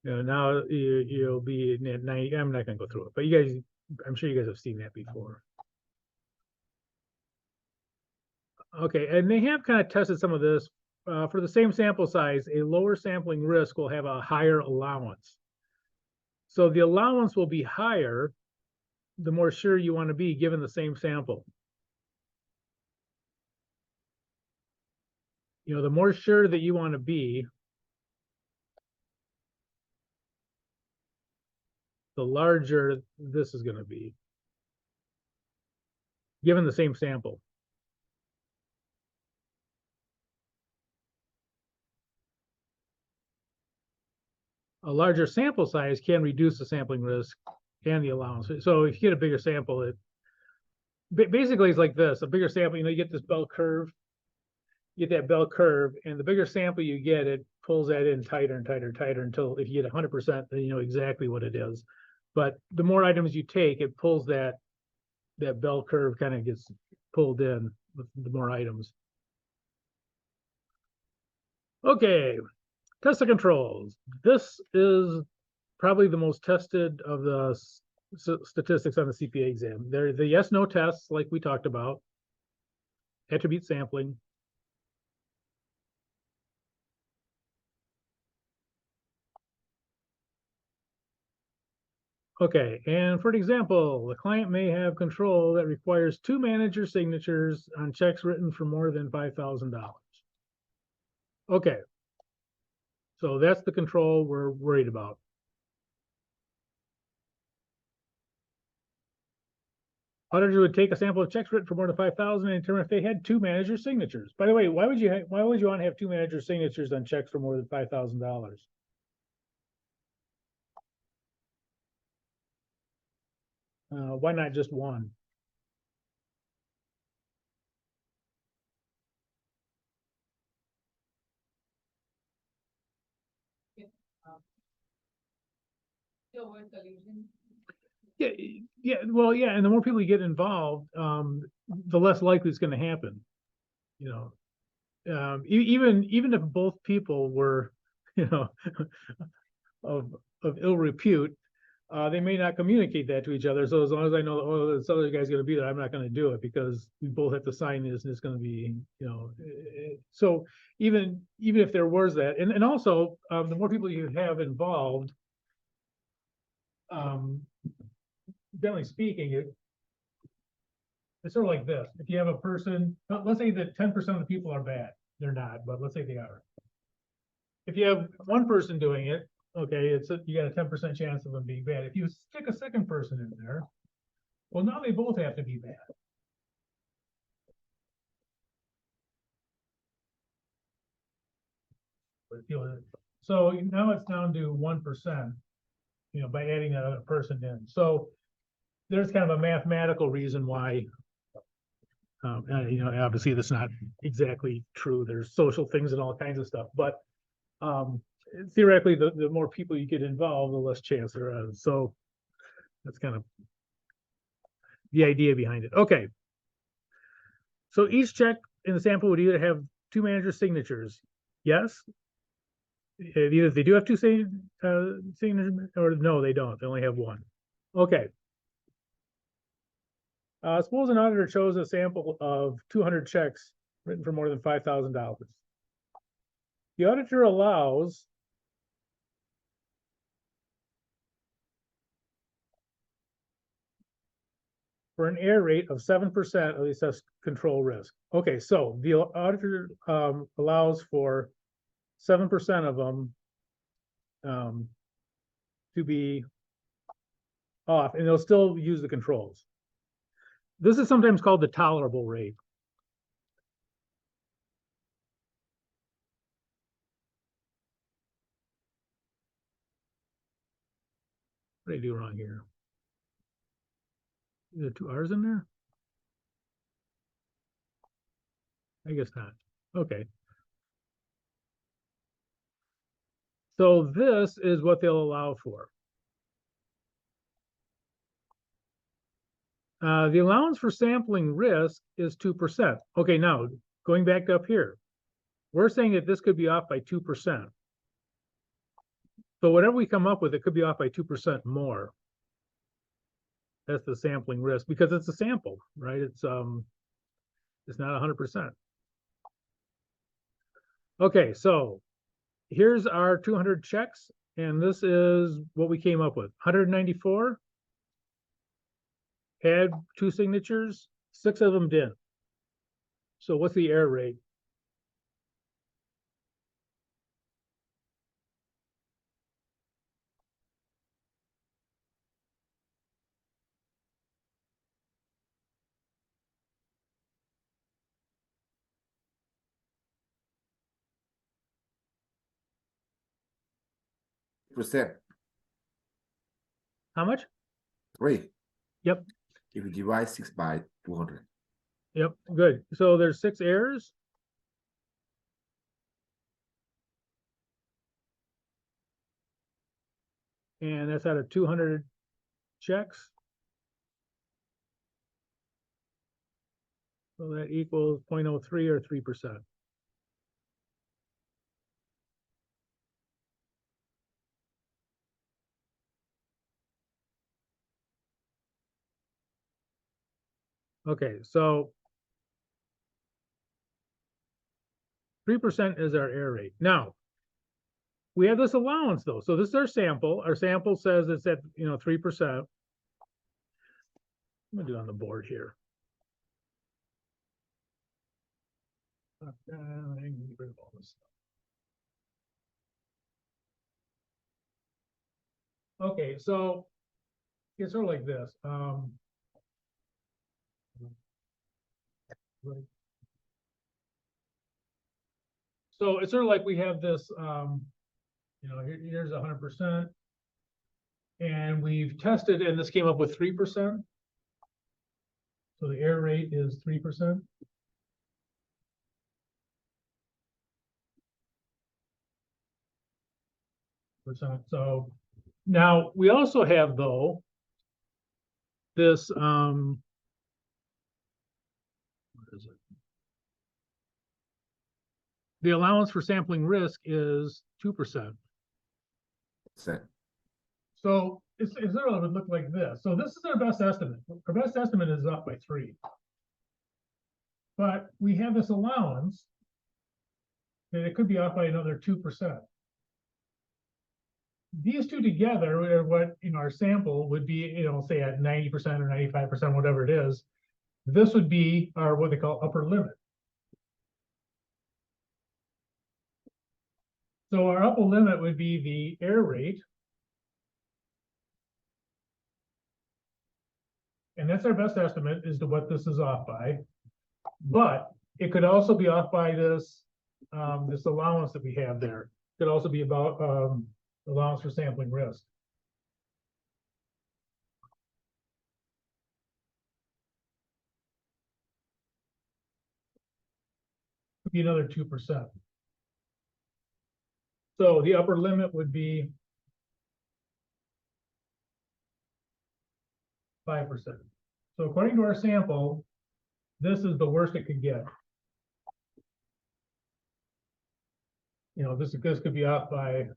you know, now you'll be at 90. I'm not going to go through it, but you guys, I'm sure you guys have seen that before. Okay, and they have kind of tested some of this. For the same sample size, a lower sampling risk will have a higher allowance. So the allowance will be higher the more sure you want to be given the same sample. You know, the more sure that you want to be, the larger this is going to be, given the same sample. A larger sample size can reduce the sampling risk and the allowance. So if you get a bigger sample, it basically it's like this: a bigger sample, you know, you get this bell curve, you get that bell curve, and the bigger sample you get, it pulls that in tighter and tighter and tighter until if you get 100%, then you know exactly what it is. But the more items you take, it pulls that bell curve kind of gets pulled in with the more items. Okay, test of controls. This is probably the most tested of the statistics on the CPA exam. They're the yes/no tests, like we talked about, attribute sampling. Okay, and for an example, the client may have control that requires 2 manager signatures on checks written for more than $5,000. Okay, so that's the control we're worried about. Auditors would take a sample of checks written for more than 5,000 and determine if they had 2 manager signatures. By the way, why would you want to have 2 manager signatures on checks for more than $5,000? Why not just one? Yeah, yeah, well, yeah, and the more people you get involved, the less likely it's gonna happen, you know. Even if both people were, you know, of ill repute, they may not communicate that to each other. So as long as I know, oh, this other guy's gonna be there, I'm not gonna do it because we both have to sign this and it's gonna be, you know. So even if there was that, and also, the more people you have involved, generally speaking, it's sort of like this. If you have a person, let's say that 10% of the people are bad. They're not, but let's say they are. If you have one person doing it, okay, you got a 10% chance of them being bad. If you stick a second person in there, well, now they both have to be bad. So now it's down to 1%, you know, by adding that other person in. So there's kind of a mathematical reason why, you know, obviously that's not exactly true. There's social things and all kinds of stuff, but theoretically, the more people you get involved, the less chance there is. So that's kind of the idea behind it. Okay. So each check in the sample would either have two manager signatures. Yes. Either they do have two signatures or no, they don't. They only have one. Okay. Suppose an auditor chose a sample of 200 checks written for more than $5,000. The auditor allows for an error rate of 7% of the assessed control risk. Okay, so the auditor allows for 7% of them to be off, and they'll still use the controls. This is sometimes called the tolerable rate. What did I do wrong here? Is there two R's in there? I guess not. Okay. So this is what they'll allow for. The allowance for sampling risk is 2%. Okay, now going back up here, we're saying that this could be off by 2%. So whatever we come up with, it could be off by 2% more. That's the sampling risk because it's a sample, right? It's not 100%. Okay, so here's our 200 checks, and this is what we came up with. 194 had two signatures, 6 of them didn't. So what's the error rate?
Percent,
How much?
3.
Yep.
If you divide 6 by 200.
Yep, good. So there's 6 errors. And that's out of 200 checks. So that equals 0.03 or 3%. Okay, so 3% is our error rate. Now, we have this allowance though. So this is our sample. Our sample says it's at, 3%. I'm gonna do it on the board here. I can get rid of all this stuff. Okay, so it's sort of like this. Right. So it's sort of like we have this, here's 100%. And we've tested, and this came up with 3%. So the error rate is 3%. So now we also have though this what is it? The allowance for sampling risk is 2%. So it's literally would look like this. So this is our best estimate. Our best estimate is up by 3. But we have this allowance that it could be off by another 2%. These two together are what in our sample would be, say at 90% or 95%, whatever it is. This would be our what they call upper limit. So our upper limit would be the error rate. And that's our best estimate as to what this is off by. But it could also be off by this this allowance that we have there. It could also be about allowance for sampling risk. Could be another 2%. So the upper limit would be 5%. So according to our sample, this is the worst it could get. This could be off by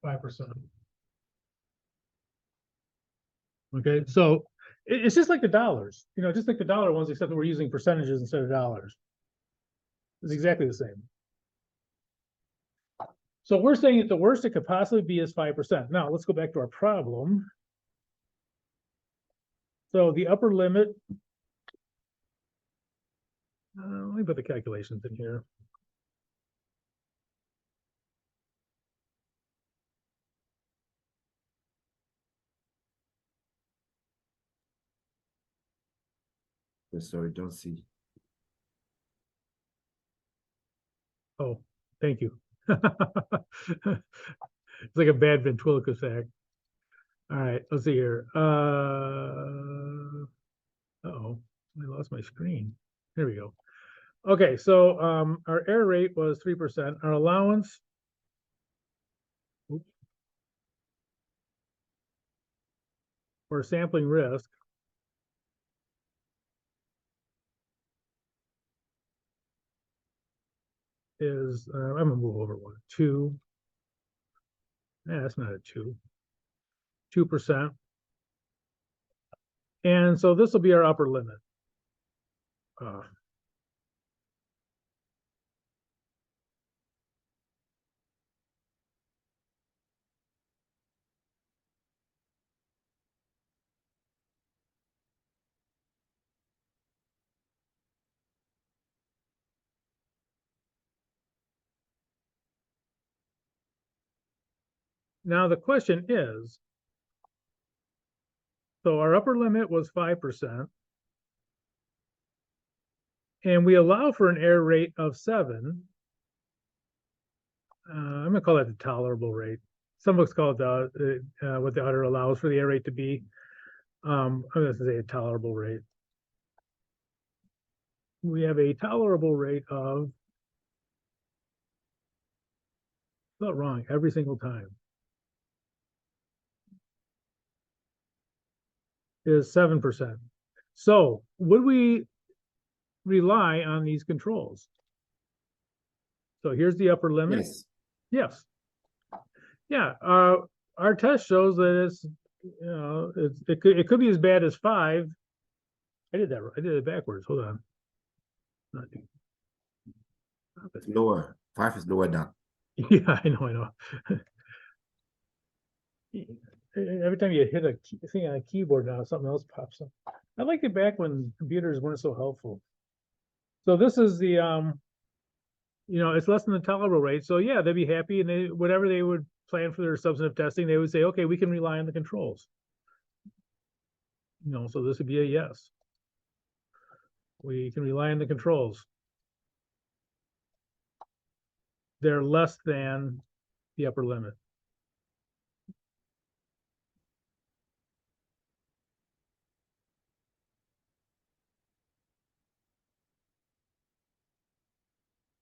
5%. Okay, so it's just like the dollars, just like the dollar ones, except that we're using percentages instead of dollars. It's exactly the same. So we're saying that the worst it could possibly be is 5%. Now let's go back to our problem. So the upper limit, let me put the calculations in here.
Sorry, don't see.
Oh, thank you. It's like a bad ventriloquist act. All right, let's see here. Uh-oh, I lost my screen. There we go. Okay, so our error rate was 3%. Our allowance, for sampling risk is, I'm gonna move over 2. Yeah, that's not a 2%. And so this will be our upper limit. Now the question is, so our upper limit was 5%, and we allow for an error rate of 7. I'm gonna call that the tolerable rate. Some books call it the what the auditor allows for the error rate to be. I'm gonna say a tolerable rate. We have a tolerable rate of, not wrong every single time, is 7%. So would we rely on these controls? So here's the upper limit.
Yes.
Yes. Yeah. Our test shows that it's, it could be as bad as 5. I did it backwards. Hold on.
It's lower. 5 is lower than.
Yeah, I know. Every time you hit a thing on a keyboard now, something else pops up. I liked it back when computers weren't so helpful. So this is the, it's less than the tolerable rate. So yeah, they'd be happy, and whatever they would plan for their substantive testing, they would say, okay, we can rely on the controls. So this would be a yes. We can rely on the controls. They're less than the upper limit.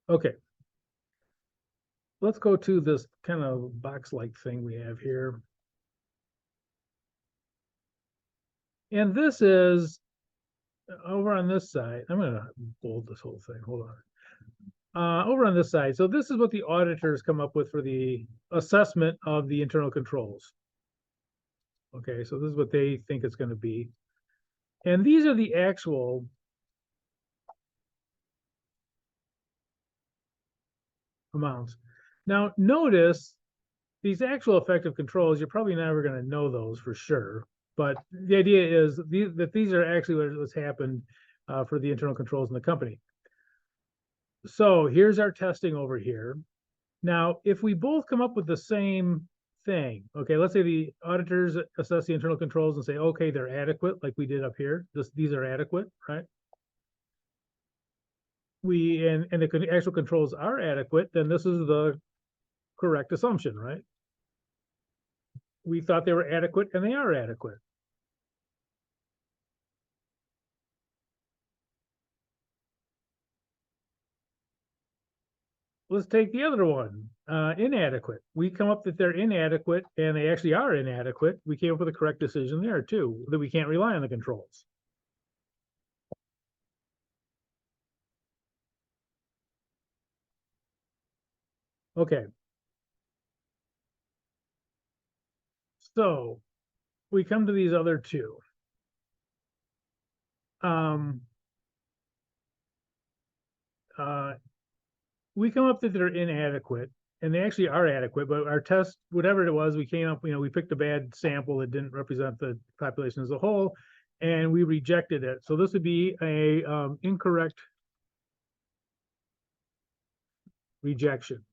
Okay. Let's go to this kind of box-like thing we have here. And this is over on this side. I'm gonna bold this whole thing, hold on. Over on this side, so this is what the auditors come up with for the assessment of the internal controls. Okay, so this is what they think it's gonna be. And these are the actual amounts. Now, notice these actual effective controls, you're probably never going to know those for sure. But the idea is that these are actually what's happened for the internal controls in the company. So here's our testing over here. Now, if we both come up with the same thing, okay, let's say the auditors assess the internal controls and say, okay, they're adequate, like we did up here. These are adequate, right? And the actual controls are adequate, then this is the correct assumption, right? We thought they were adequate and they are adequate. Let's take the other one, inadequate. We come up that they're inadequate and they actually are inadequate. We came up with a correct decision there too, that we can't rely on the controls. Okay. So we come to these other two. We come up that they're inadequate and they actually are adequate, but our test, whatever it was, we came up, we picked a bad sample that didn't represent the population as a whole and we rejected it. So this would be a incorrect rejection.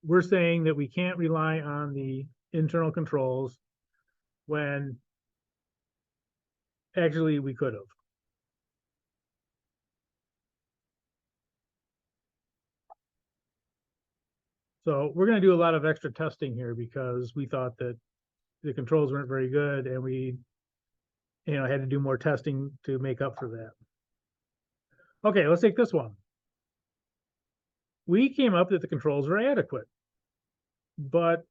We're saying that we can't rely on the internal controls when actually we could have. So we're going to do a lot of extra testing here because we thought that the controls weren't very good and we had to do more testing to make up for that. Okay, let's take this one. We came up that the controls were adequate, but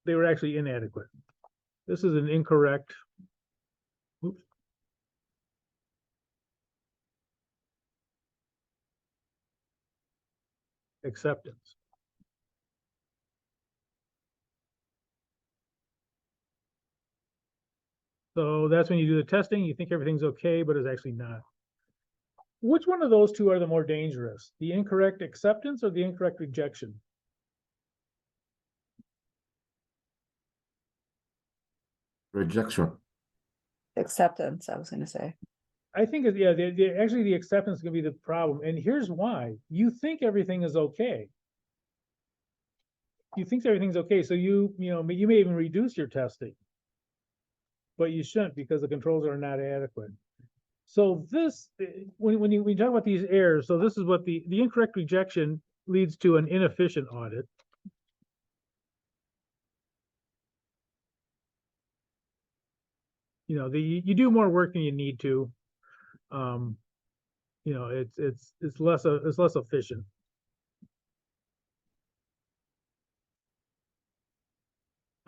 they were actually inadequate. This is an incorrect, oops, acceptance. So that's when you do the testing, you think everything's okay, but it's actually not. Which one of those two are the more dangerous? The incorrect acceptance or the incorrect rejection?
Rejection.
Acceptance, I was gonna say.
I think, yeah, actually the acceptance is gonna be the problem. And here's why. You think everything is okay. You think everything's okay. So you may even reduce your testing. But you shouldn't because the controls are not adequate. So this, when you talk about these errors, so this is what the incorrect rejection leads to an inefficient audit. You do more work than you need to. It's less efficient.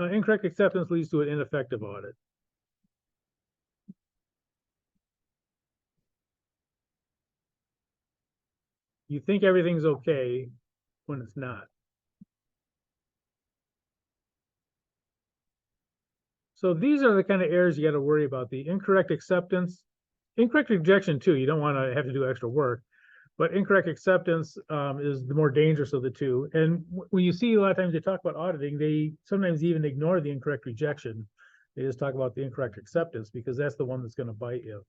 Incorrect acceptance leads to an ineffective audit. You think everything's okay when it's not. So these are the kind of errors you got to worry about. The incorrect acceptance, incorrect rejection too. You don't want to have to do extra work, but incorrect acceptance is the more dangerous of the two. And when you see a lot of times they talk about auditing, they sometimes even ignore the incorrect rejection. They just talk about the incorrect acceptance because that's the one that's going to bite you.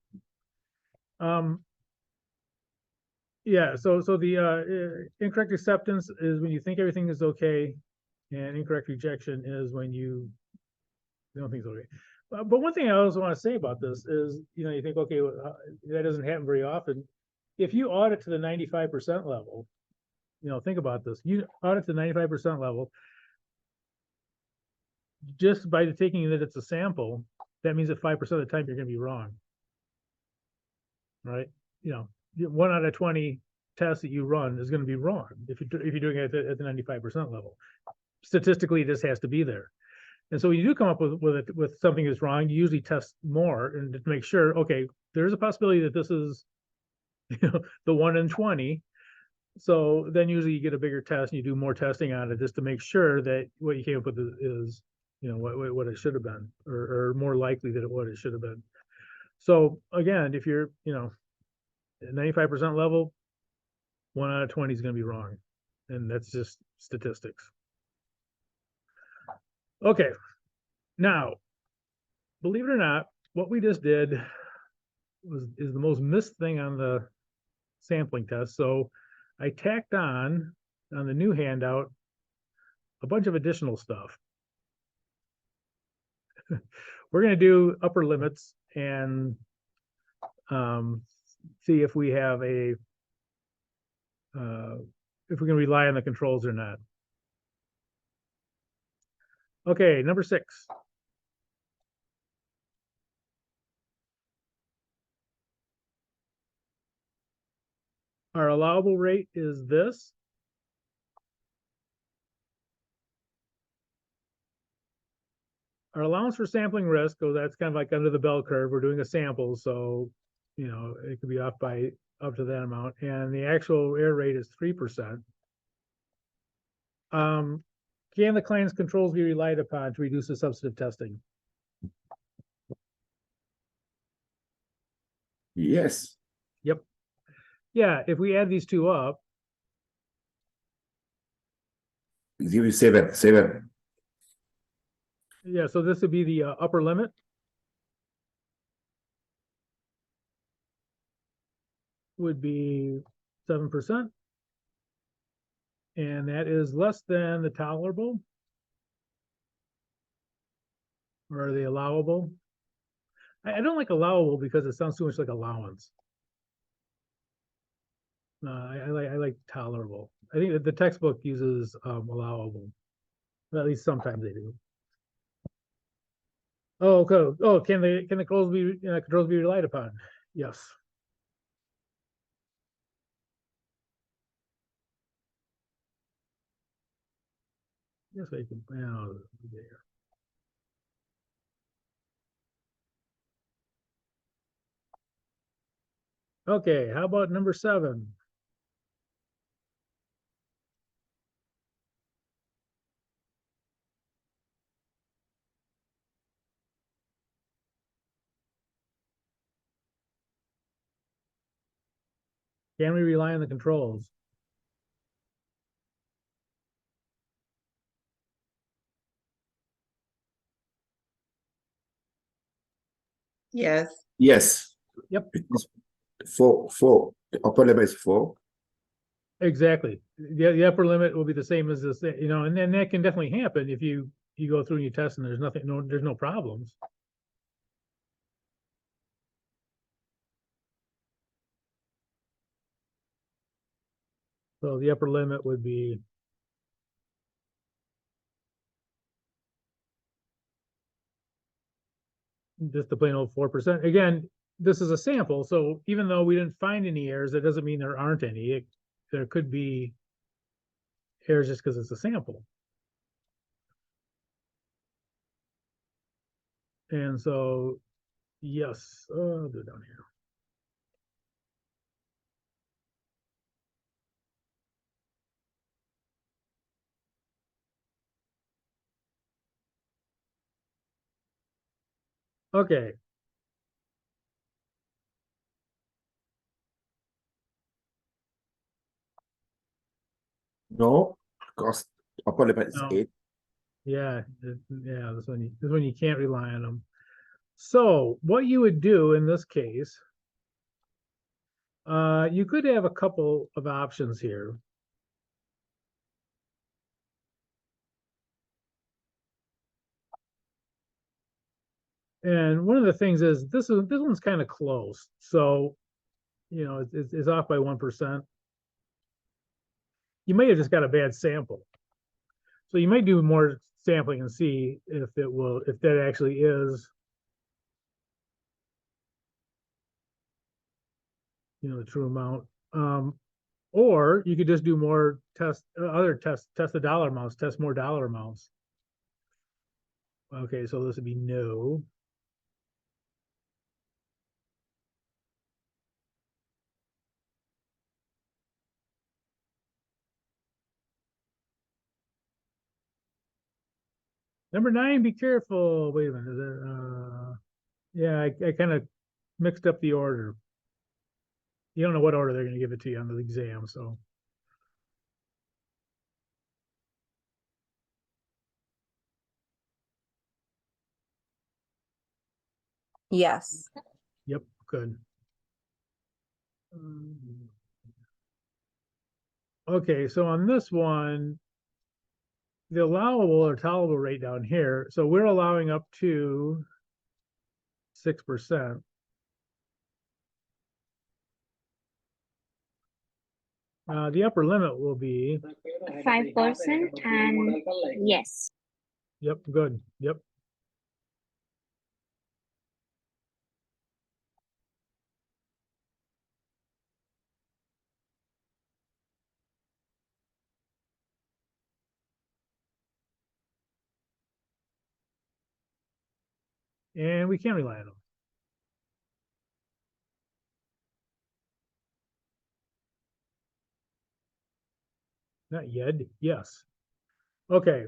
Yeah, so the incorrect acceptance is when you think everything is okay, and incorrect rejection is when you don't think it's okay. But one thing I also want to say about this is, you think, okay, that doesn't happen very often. If you audit to the 95% level, think about this. You audit to the 95% level, just by taking that it's a sample, that means that 5% of the time you're going to be wrong, right? 1 out of 20 test that you run is going to be wrong if you're doing it at the 95% level. Statistically, this has to be there. And so when you do come up with something that's wrong, you usually test more and to make sure, okay, there's a possibility that this is, the 1 in 20. So then usually you get a bigger test and you do more testing on it just to make sure that what you came up with is what it should have been, or more likely that what it should have been. So again, if you're, at 95% level, 1 out of 20 is going to be wrong. And that's just statistics. Okay. Now, believe it or not, what we just did is the most missed thing on the sampling test. So I tacked on the new handout a bunch of additional stuff. We're going to do upper limits and see if we have if we can rely on the controls or not. Okay, number 6. Our allowable rate is this. Our allowance for sampling risk, so that's kind of like under the bell curve. We're doing a sample, so it could be off by up to that amount. And the actual error rate is 3%. Can the client's controls be relied upon to reduce the substantive testing?
Yes.
Yep. Yeah, if we add these two up,
Give you 7.
yeah, so this would be the upper limit. Would be 7%. And that is less than the tolerable. Or are they allowable? I don't like allowable because it sounds too much like allowance. I like tolerable. I think that the textbook uses allowable. Well, at least sometimes they do. Oh, okay. Oh, can the controls be relied upon? Yes. Yes, I can. There. Okay, how about number 7? Can we rely on the controls?
Yes.
Yes.
Yep.
Because 4. The upper limit is 4.
Exactly. The upper limit will be the same as this, and then that can definitely happen if you go through and you test and there's no problems. So the upper limit would be just the plain old 4%. Again, this is a sample, so even though we didn't find any errors, that doesn't mean there aren't any. There could be errors just because it's a sample. And so, yes, I'll do it down here. Okay,
No, because upper limit is
No.
8.
yeah, this one you can't rely on them. So what you would do in this case, you could have a couple of options here. And one of the things is this one's kind of close. So, it's off by 1%. You may have just got a bad sample. So you might do more sampling and see if that actually is, the true amount. Or you could just do more other tests, test the dollar amounts, test more dollar amounts. Okay, so this would be no. Number 9, be careful. Wait a minute. Is it, yeah, I kind of mixed up the order. You don't know what order they're going to give it to you on the exam, so.
Yes.
Yep, good. Um, Okay, so on this one, the allowable or tolerable rate down here, so we're allowing up to 6%. The upper limit will be,
5% and yes.
yep, good, yep. And we can't rely on them. Not yet, yes. Okay,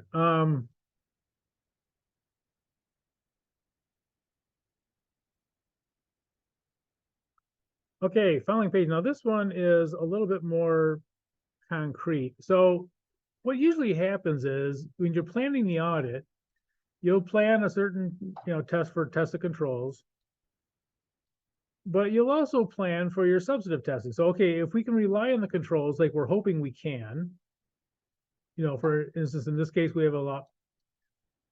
okay, following page. Now this one is a little bit more concrete. So what usually happens is when you're planning the audit, you'll plan a certain, test of controls, but you'll also plan for your substantive testing. So, okay, if we can rely on the controls like we're hoping we can, for instance, in this case, we have a lot.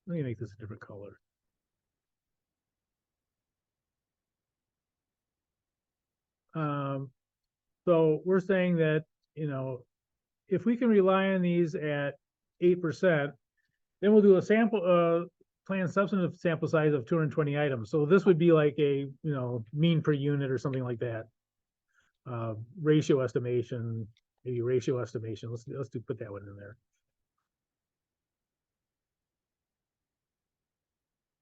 Let me make this a different color. So we're saying that, if we can rely on these at 8%, then we'll do a sample, planned substantive sample size of 220 items. So this would be like a, mean per unit or something like that. Ratio estimation, maybe ratio estimation. Let's put that one in there.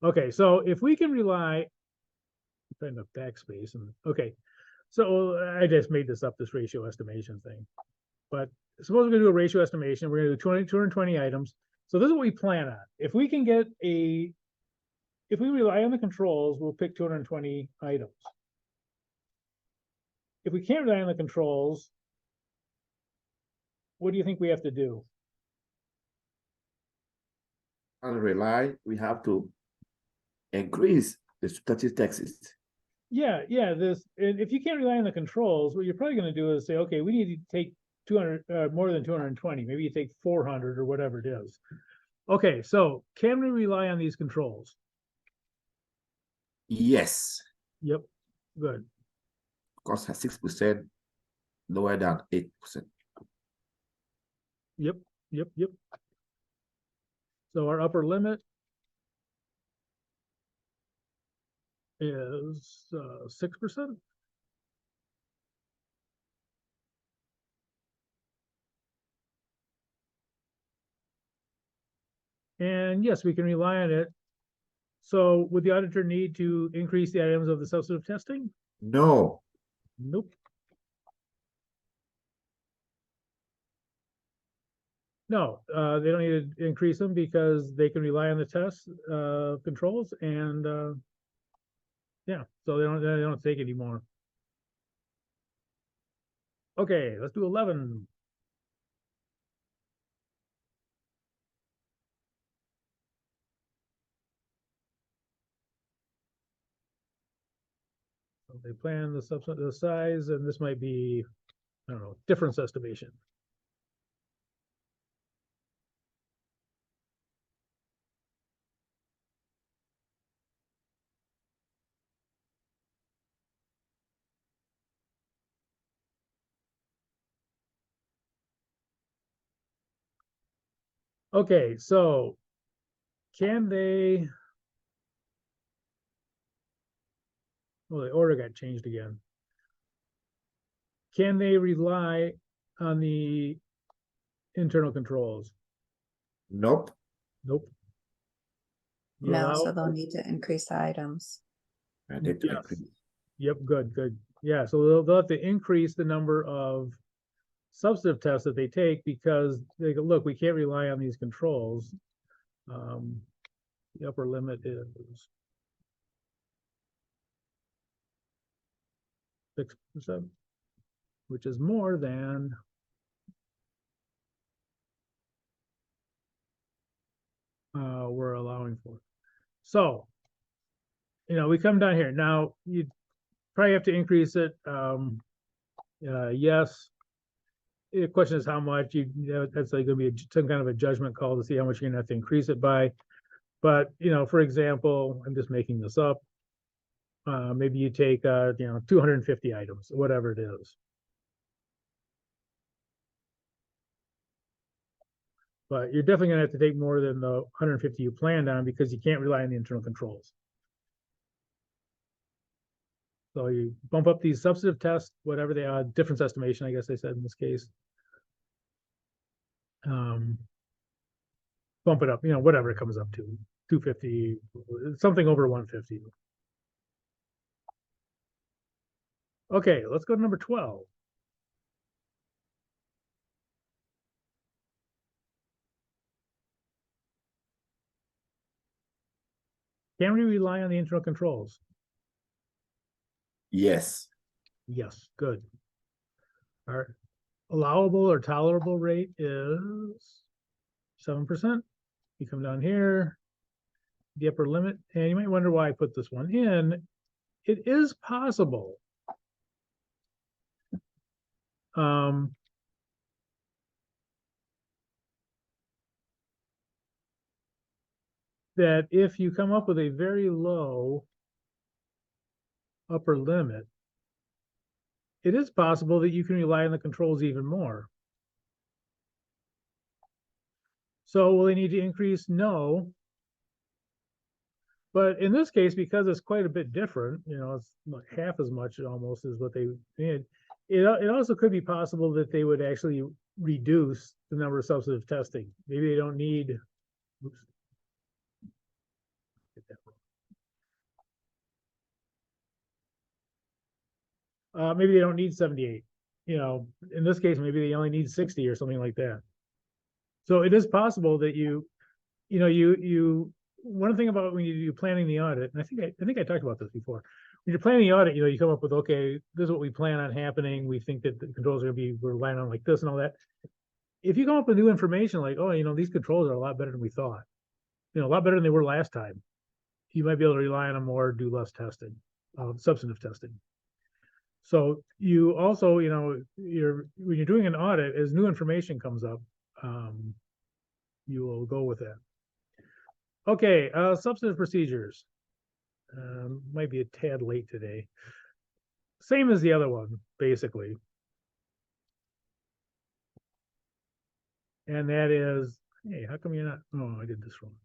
Okay, so if we can rely, kind of backspace and okay, so I just made this up, this ratio estimation thing. But suppose we're gonna do a ratio estimation, we're gonna do 220 items. So this is what we plan on. If we rely on the controls, we'll pick 220 items. If we can't rely on the controls, what do you think we have to do?
And rely, we have to increase the statistics.
Yeah, and if you can't rely on the controls, what you're probably gonna do is say, okay, we need to take 200, more than 220, maybe you take 400 or whatever it is. Okay, so can we rely on these controls?
Yes,
Yep, good.
cost has 6% lower than 8%.
Yep. So our upper limit is 6%. And yes, we can rely on it. So would the auditor need to increase the items of the substantive testing?
No,
Nope. No, they don't need to increase them because they can rely on the test controls and yeah, so they don't take any more. Okay, let's do 11. So they plan the size, and this might be, I don't know, difference estimation. Okay, so can they? Well, the order got changed again. Can they rely on the internal controls?
Nope.
Nope. You
No,
allow-
so they'll need to increase the items.
I need to
Yes.
increase.
Yep, good. Yeah, so they'll have to increase the number of substantive tests that they take because they go, look, we can't rely on these controls. The upper limit is 6%, which is more than we're allowing for. So, we come down here. Now, you probably have to increase it. Yes. The question is how much. That's like going to be some kind of a judgment call to see how much you're going to have to increase it by. But, for example, I'm just making this up. Maybe you take, 250 items, whatever it is. But you're definitely going to have to take more than the 150 you planned on because you can't rely on the internal controls. So you bump up these substantive tests, whatever they are, difference estimation, I guess they said in this case. Bump it up, whatever it comes up to, 250, something over 150. Okay, let's go to number 12. Can we rely on the internal controls?
Yes.
Yes, good. Our allowable or tolerable rate is 7%. You come down here, the upper limit, and you might wonder why I put this one in. It is possible that if you come up with a very low upper limit, it is possible that you can rely on the controls even more. So will they need to increase? No. But in this case, because it's quite a bit different, it's like half as much almost as what they did. It also could be possible that they would actually reduce the number of substantive testing. Maybe they don't need. Oops. Maybe they don't need 78. In this case, maybe they only need 60 or something like that. So it is possible that you one thing about when you're planning the audit, and I think I talked about this before. When you're planning the audit, you come up with, okay, this is what we plan on happening. We think that the controls are going to be, we're relying on like this and all that. If you come up with new information, like, oh, these controls are a lot better than we thought, a lot better than they were last time, you might be able to rely on them more, do less testing, substantive testing. So you also, when you're doing an audit, as new information comes up, you will go with that. Okay, substantive procedures. Might be a tad late today. Same as the other one, basically. And that is, hey, how come you're not? Oh, I did this wrong.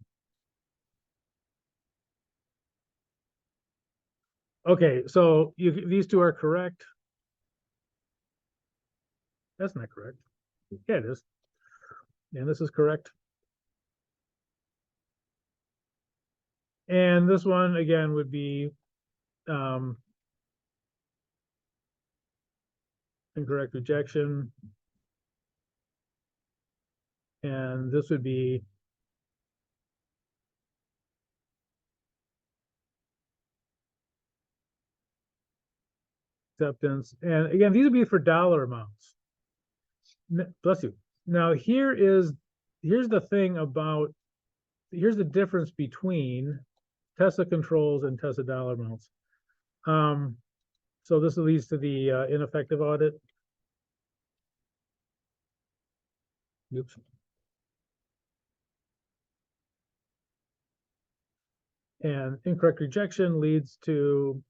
Okay, so these two are correct. That's not correct. Yeah, it is. And this is correct. And this one again would be incorrect rejection. And this would be acceptance. And again, these would be for dollar amounts. Bless you. Now here's the thing about, here's the difference between Tesla controls and Tesla dollar amounts. So this leads to the ineffective audit. Oops. And incorrect rejection leads to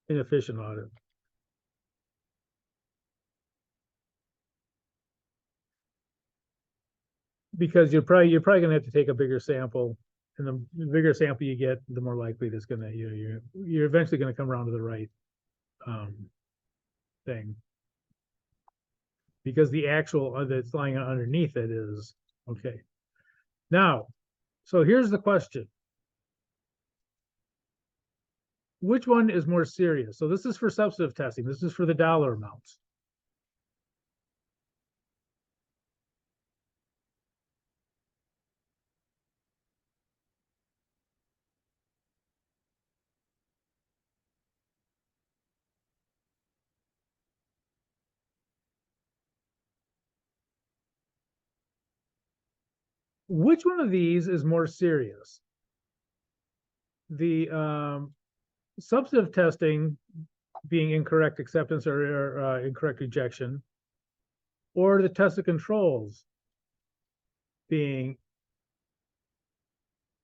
inefficient audit. Because you're probably gonna have to take a bigger sample And the bigger sample you get, the more likely it's gonna, you're eventually gonna come around to the right thing. Because the actual that's lying underneath it is okay. Now, so here's the question. Which one is more serious? So this is for substantive testing. This is for the dollar amounts. Which one of these is more serious? The substantive testing being incorrect acceptance or incorrect rejection, or the test of controls being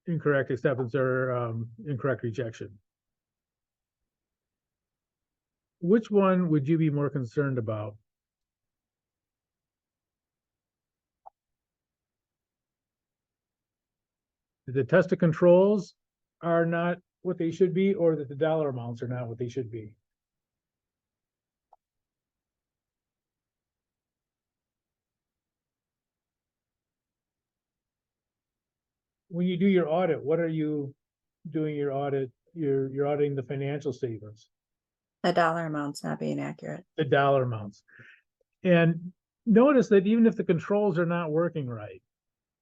incorrect acceptance or incorrect rejection? Which one would you be more concerned about? The test of controls are not what they should be, or that the dollar amounts are not what they should be? When you do your audit, what are you doing your audit? You're auditing the financial statements,
The dollar amount's not being accurate.
the dollar amounts. And notice that even if the controls are not working right,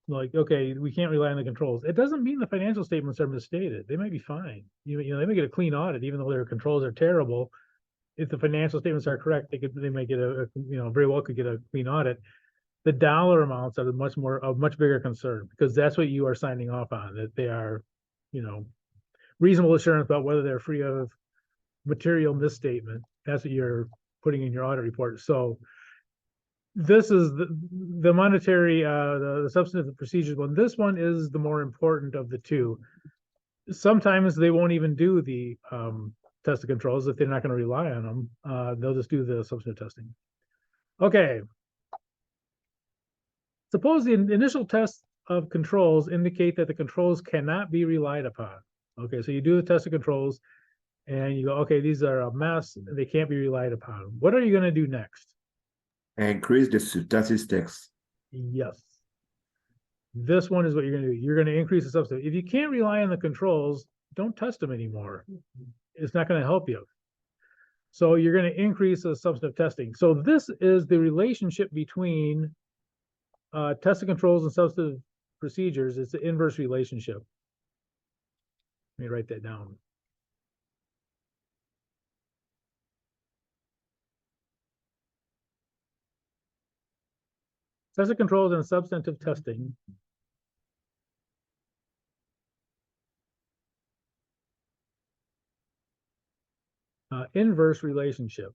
like, okay, we can't rely on the controls, it doesn't mean the financial statements are misstated. They might be fine. You know, they may get a clean audit, even though their controls are terrible. If the financial statements are correct, they may get very well could get a clean audit. The dollar amounts are a much bigger concern, because that's what you are signing off on, that they are, reasonable assurance about whether they're free of material misstatement. That's what you're putting in your audit report. So this is the monetary, the substantive procedures one. This one is the more important of the two. Sometimes they won't even do the test of controls if they're not going to rely on them. They'll just do the substantive testing. Okay. Suppose the initial test of controls indicate that the controls cannot be relied upon. Okay, so you do the test of controls and you go, okay, these are a mess, they can't be relied upon. What are you going to do next?
Increase the statistics.
Yes. This one is what you're going to do. You're going to increase the substantive. If you can't rely on the controls, don't test them anymore. It's not going to help you. So you're going to increase the substantive testing. So this is the relationship between test of controls and substantive procedures. It's the inverse relationship. Let me write that down. Test of controls and substantive testing inverse relationship.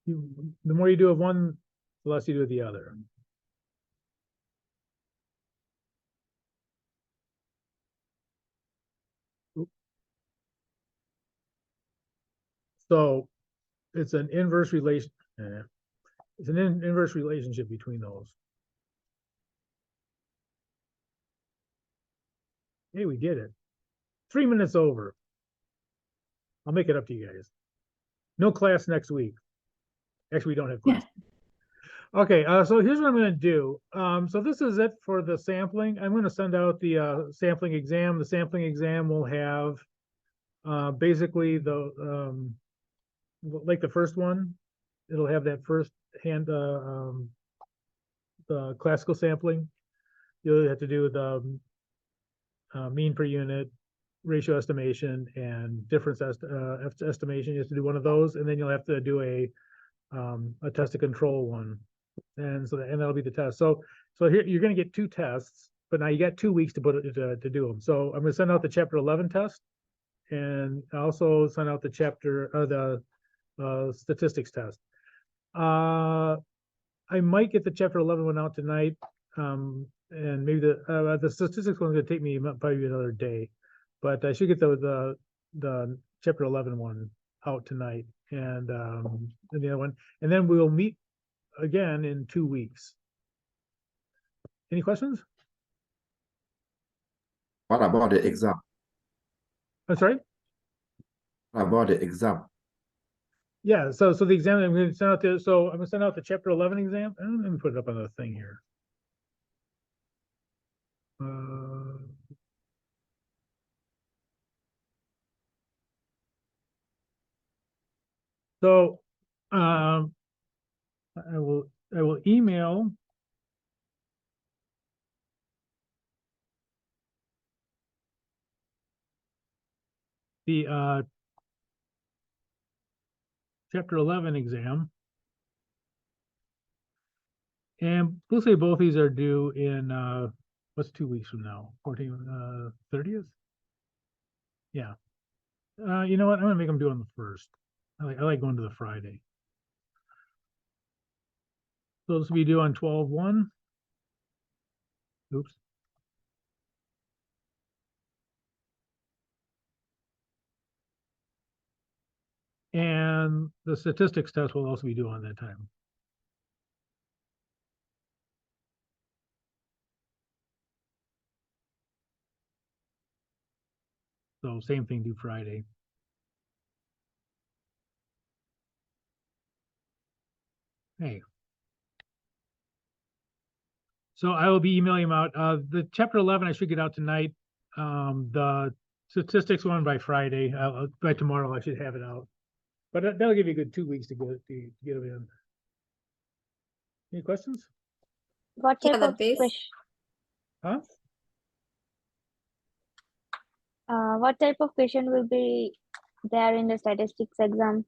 The more you do of one, the less you do of the other. So it's an inverse relation. It's an inverse relationship between those. Hey, we did it. 3 minutes over. I'll make it up to you guys. No class next week. Actually, we don't have class. Okay, so here's what I'm going to do. So this is it for the sampling. I'm going to send out the sampling exam. The sampling exam will have basically like the first one. It'll have that first hand the classical sampling. You'll have to do the mean per unit, ratio estimation, and difference estimation. You have to do one of those, and then you'll have to do a test of control one. And so that'll be the test. So here you're going to get 2 tests, but now you got 2 weeks to put it to do them. So I'm going to send out the chapter 11 test, and also send out the chapter the statistics test. I might get the chapter 11 one out tonight, and maybe the statistics one's going to take me probably another day, but I should get the chapter 11 one out tonight, and the other one, and then we'll meet again in 2 weeks. Any questions?
What about the exam?
I'm sorry?
What about the exam?
Yeah, so the exam, I'm gonna send out I'm gonna send out the chapter 11 exam. Let me put it up on the thing here. So, I will email the chapter 11 exam. And we'll say both these are due in what's 2 weeks from now? 30th? Yeah. You know what? I'm gonna make them do on the 1st. I like going to the Friday. So this will be due on 12/1. Oops. And the statistics test will also be due on that time. So same thing, due Friday. Hey. So I will be emailing them out. The chapter 11, I should get out tonight. The statistics one by Friday, by tomorrow, I should have it out. But that'll give you a good 2 weeks to get them in. Any questions?
What
Yeah,
type
the
of
base,
question?
Huh?
What type of question will be there in the statistics exam?